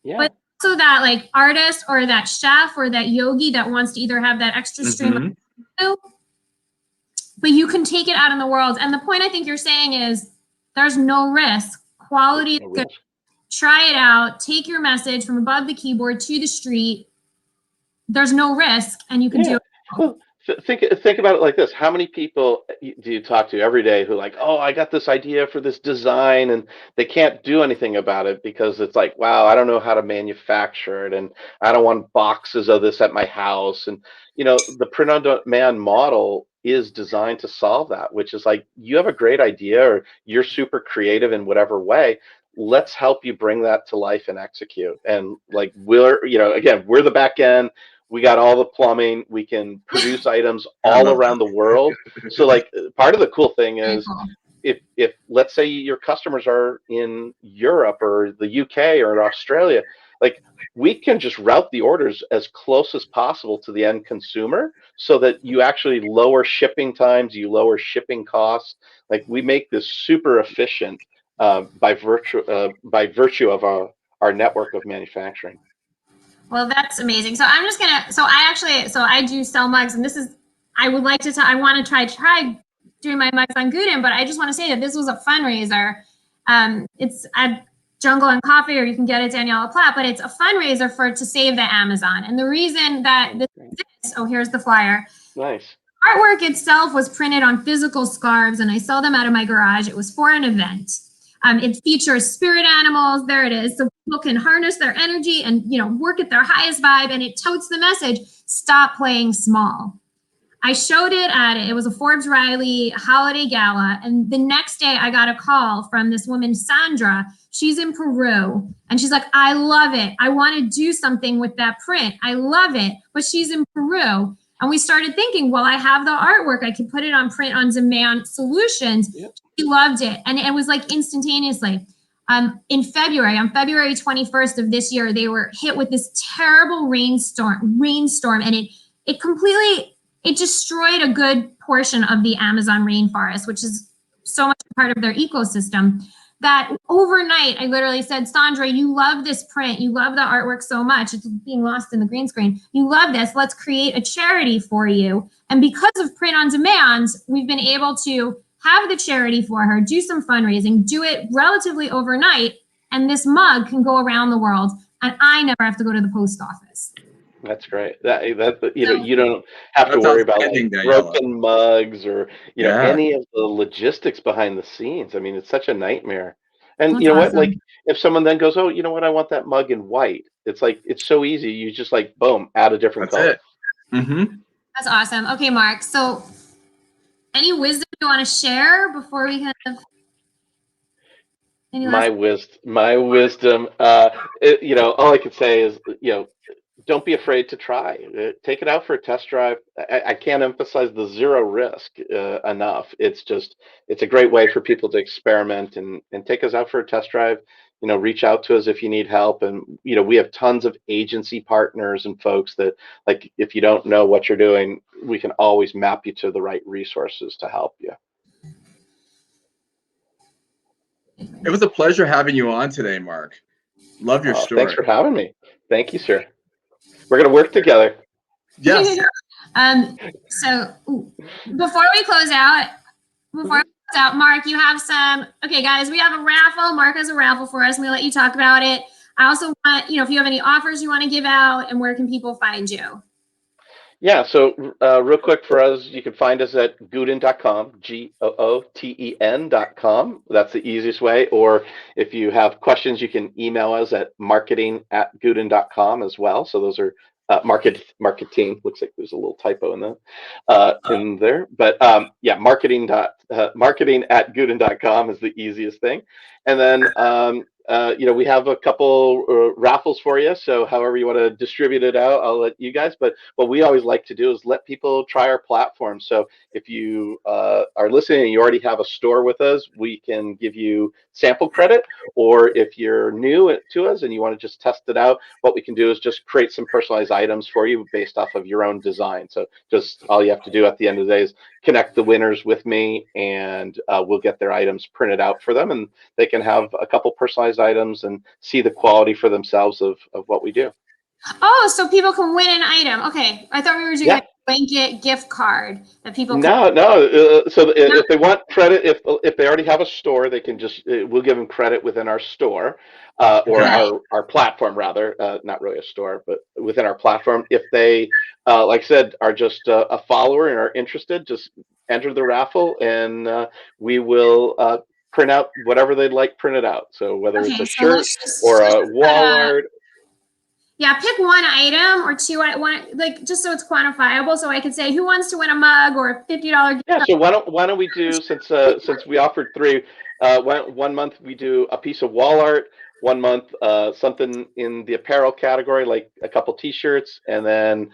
but also that like artist or that chef or that yogi that wants to either have that extra stream of, but you can take it out in the world. And the point I think you're saying is there's no risk. Quality is good. Try it out. Take your message from above the keyboard to the street. There's no risk, and you can do it. Well, think about it like this. How many people do you talk to every day who like, oh, I got this idea for this design, and they can't do anything about it because it's like, wow, I don't know how to manufacture it, and I don't want boxes of this at my house. And the print-on-demand model is designed to solve that, which is like, you have a great idea or you're super creative in whatever way. Let's help you bring that to life and execute. And like, we're the back end. We got all the plumbing. We can produce items all around the world. So like, part of the cool thing is if let's say your customers are in Europe or the UK or Australia, like we can just route the orders as close as possible to the end consumer so that you actually lower shipping times, you lower shipping costs. Like we make this super efficient by virtue of our network of manufacturing. Well, that's amazing. So I'm just gonna. So I do sell mugs, and I would like to. I want to try doing my mugs on Gooten, but I just want to say that this was a fundraiser. It's at Jungle and Coffee, or you can get it at Daniella Platt, but it's a fundraiser to save the Amazon. And the reason that this exists, here's the flyer. Nice. Artwork itself was printed on physical scarves, and I sell them out of my garage. It was for an event. It features spirit animals. There it is. So people can harness their energy and, work at their highest vibe. And it totes the message, stop playing small. I showed it it was a Forbes Riley holiday gala. And the next day I got a call from this woman, Sandra. She's in Peru. And she's like, I love it. I want to do something with that print. I love it. But she's in Peru. And we started thinking, well, I have the artwork. I can put it on print on demand solutions. Yep. She loved it. And it was like instantaneously. In February, on February 21st of this year, they were hit with this terrible rainstorm, and it destroyed a good portion of the Amazon rainforest, which is so much a part of their ecosystem, that overnight I literally said, Sandra, you love this print. You love the artwork so much. It's being lost in the green screen. You love this. Let's create a charity for you. And because of print on demand, we've been able to have the charity for her, do some fundraising, do it relatively overnight, and this mug can go around the world, and I never have to go to the post office. That's great. You don't have to worry about like broken mugs or any of the logistics behind the scenes. I mean, it's such a nightmare. And That's you know awesome. what? Like if someone then goes, oh, you know what? I want that mug in white. It's like it's so easy. You just like boom, add a different color. That's awesome. Okay, Mark. So, any wisdom you want to share before we kind of? My wisdom. All I could say is, don't be afraid to try. Take it out for a test drive. I can't emphasize the zero risk enough. It's a great way for people to experiment and take us out for a test drive. Reach out to us if you need help. And, we have tons of agency partners and folks that, like, if you don't know what you're doing, we can always map you to the right resources to help you. It was a pleasure having you on today, Mark. Love your story. Thanks for having me. Thank you, sir. We're going to work together. Yes. So before we close out, Mark, you have some, okay, guys, we have a raffle. Mark has a raffle for us. I'm going to let you talk about it. I also want, if you have any offers you want to give out, and where can people find you? Yeah, so real quick for us, you can find us at Gooten.com, Gooten.com. That's the easiest way. Or if you have questions, you can email us at marketing@Gooten.com as well. So those are marketing. Looks like there's a little typo in there. But marketing@Gooten.com is the easiest thing. And then we have a couple raffles for you. So however you want to distribute it out, I'll let you guys. But what we always like to do is let people try our platform. So if you are listening and you already have a store with us, we can give you sample credit. Or if you're new to us and you want to just test it out, what we can do is just create some personalized items for you based off of your own design. So just all you have to do at the end of the day is connect the winners with me, and we'll get their items printed out for them, and they can have a couple personalized items and see the quality for themselves of what we do. Oh, so people can win an item. Okay, I thought we were doing a blanket gift card that people can. If they want credit, if they already have a store, they can just we'll give them credit within our store or our platform rather, not really a store, but within our platform. If they like I said, are just a follower and are interested, just enter the raffle, and we will print out whatever they'd like printed out. So whether it's a shirt or a wall art. Yeah, pick one item or two, like just so it's quantifiable, so I can say who wants to win a mug or a $50 gift. Yeah, so why don't we do, since we offered three, one month we do a piece of wall art, 1 month something in the apparel category, like a couple T-shirts, and then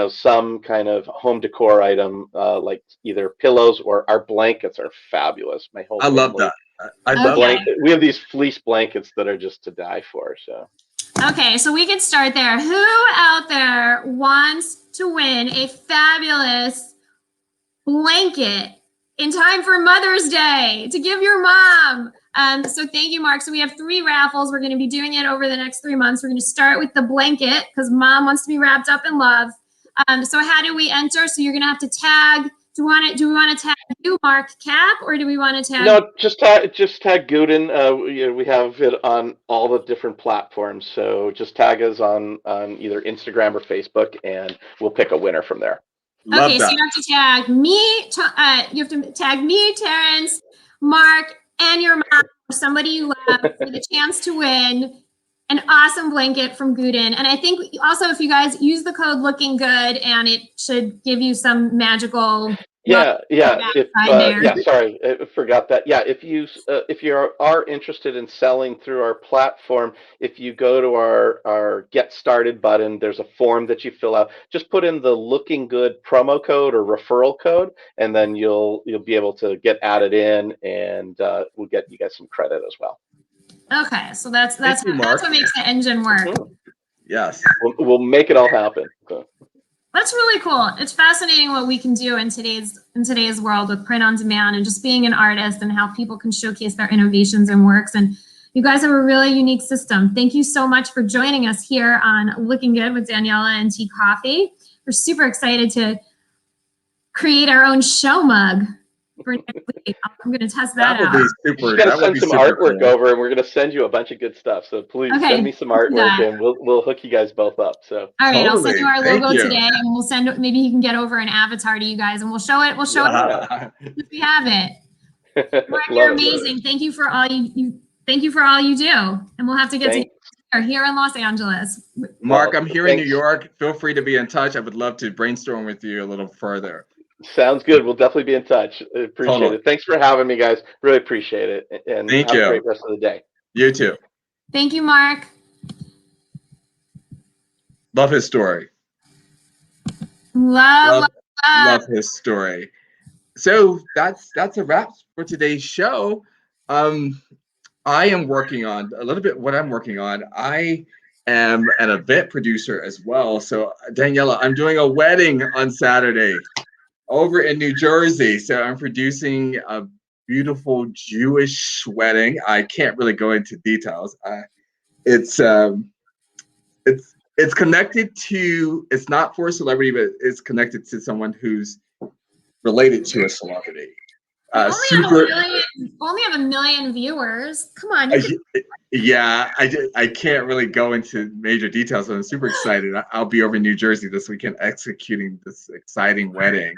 some kind of home decor item, like either pillows or our blankets are fabulous. I love that. I love blanket. We have these fleece blankets that are just to die for. So. Okay, so we can start there. Who out there wants to win a fabulous blanket in time for Mother's Day to give your mom? So thank you, Mark. So we have 3 raffles. We're going to be doing it over the next 3 months. We're going to start with the blanket because mom wants to be wrapped up in love. So how do we enter? So you're going to have to tag. Do we want to tag you, Mark Cap, or do we want to tag? No, just tag Gooten. We have it on all the different platforms. So just tag us on either Instagram or Facebook, and we'll pick a winner from there. Okay, so you have to tag me. You have to tag me, Terrence, Mark, and your mom, or somebody you love, for the chance to win an awesome blanket from Gooten. And I think also if you guys use the code Looking Good, and it should give you some magical. Yeah. Sorry, I forgot that. Yeah, if you are interested in selling through our platform, if you go to our Get Started button, there's a form that you fill out. Just put in the Looking Good promo code or referral code, and then you'll be able to get added in, and we'll get you guys some credit as well. Okay, so that's what makes the engine work. Yes, we'll make it all happen. So. That's really cool. It's fascinating what we can do in today's world with print on demand and just being an artist and how people can showcase their innovations and works. And you guys have a really unique system. Thank you so much for joining us here on Looking Good with Daniella and T Coffee. We're super excited to create our own show mug for next week. I'm going to test that out. We're going to send some artwork over, and we're going to send you a bunch of good stuff. So please send me some artwork, and we'll hook you guys both up. So all right, I'll send you our logo today, and we'll send. Maybe he can get over an avatar to you guys, and we'll show it. We'll show it if we have it. Mark, you're amazing. Thank you for all you. Thank you for all you do, and we'll have to get together here in Los Angeles. Mark, I'm here in New York. Feel free to be in touch. I would love to brainstorm with you a little further. Sounds good. We'll definitely be in touch. Appreciate it. Thanks for having me, guys. Really appreciate it. And Thank have you. a great rest of the day. You too. Thank you, Mark. Love his story. Love his story. So that's a wrap for today's show. I am working on a little bit what I'm working on. I am an event producer as well. So Daniella, I'm doing a wedding on Saturday over in New Jersey. So I'm producing a beautiful Jewish wedding. I can't really go into details. It's connected to, it's not for a celebrity, but it's connected to someone who's related to a celebrity. Only have 1 million viewers. Come on. Yeah, I can't really go into major details, but I'm super excited. I'll be over in New Jersey this weekend executing this exciting wedding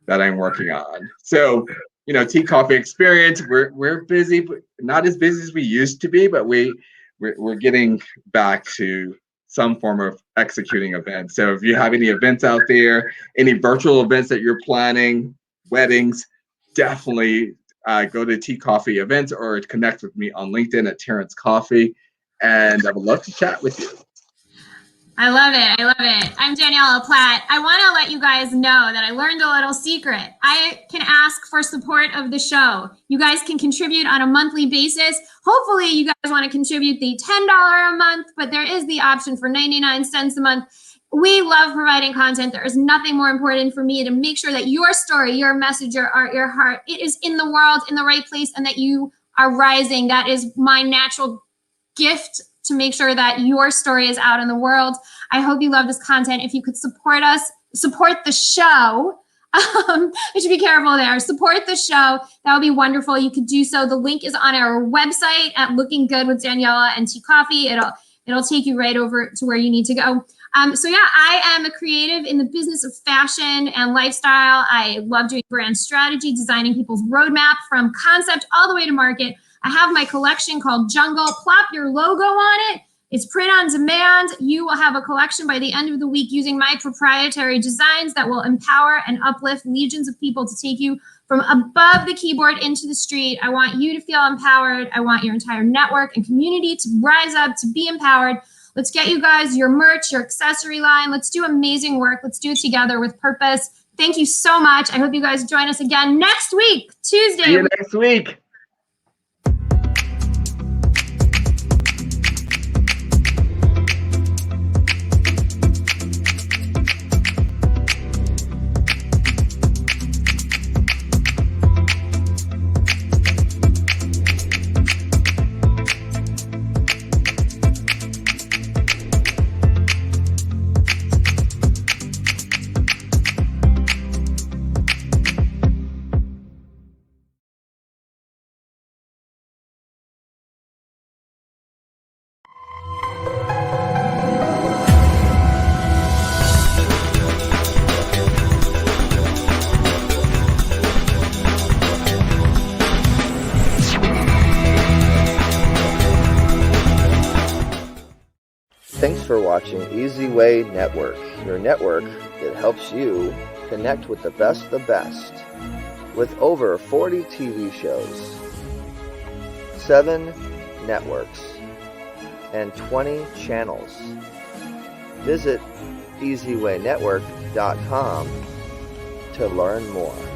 that I'm working on. So, you know, Tea Coffee Experience, we're busy, but not as busy as we used to be, but we're getting back to some form of executing events. So if you have any events out there, any virtual events that you're planning, weddings, definitely go to Tea Coffee Events or connect with me on LinkedIn at Terrence Coffee, and I would love to chat with you. I love it. I'm Daniella Platt. I want to let you guys know that I learned a little secret. I can ask for support of the show. You guys can contribute on a monthly basis. Hopefully you guys want to contribute the $10 a month, but there is the option for 99 cents a month. We love providing content. There is nothing more important for me to make sure that your story, your message, your art, your heart, it is in the world, in the right place, and that you are rising. That is my natural gift, to make sure that your story is out in the world. I hope you love this content. If you could support us, support the show. I should be careful there. Support the show. That would be wonderful. You could do so. The link is on our website at Looking Good with Daniella and Tea Coffee. It'll take you right over to where you need to go. So yeah, I am a creative in the business of fashion and lifestyle. I love doing brand strategy, designing people's roadmap from concept all the way to market. I have my collection called Jungle. Plop your logo on it. It's print on demand. You will have a collection by the end of the week using my proprietary designs that will empower and uplift legions of people to take you from above the keyboard into the street. I want you to feel empowered. I want your entire network and community to rise up, to be empowered. Let's get you guys your merch, your accessory line. Let's do amazing work. Let's do it together with purpose. Thank you so much. I hope you guys join us again next week, Tuesday. See you next week. Thanks for watching Easy Way Network, your network that helps you connect with the best. With over 40 TV shows, 7 networks, and 20 channels. Visit EasyWayNetwork.com to learn more.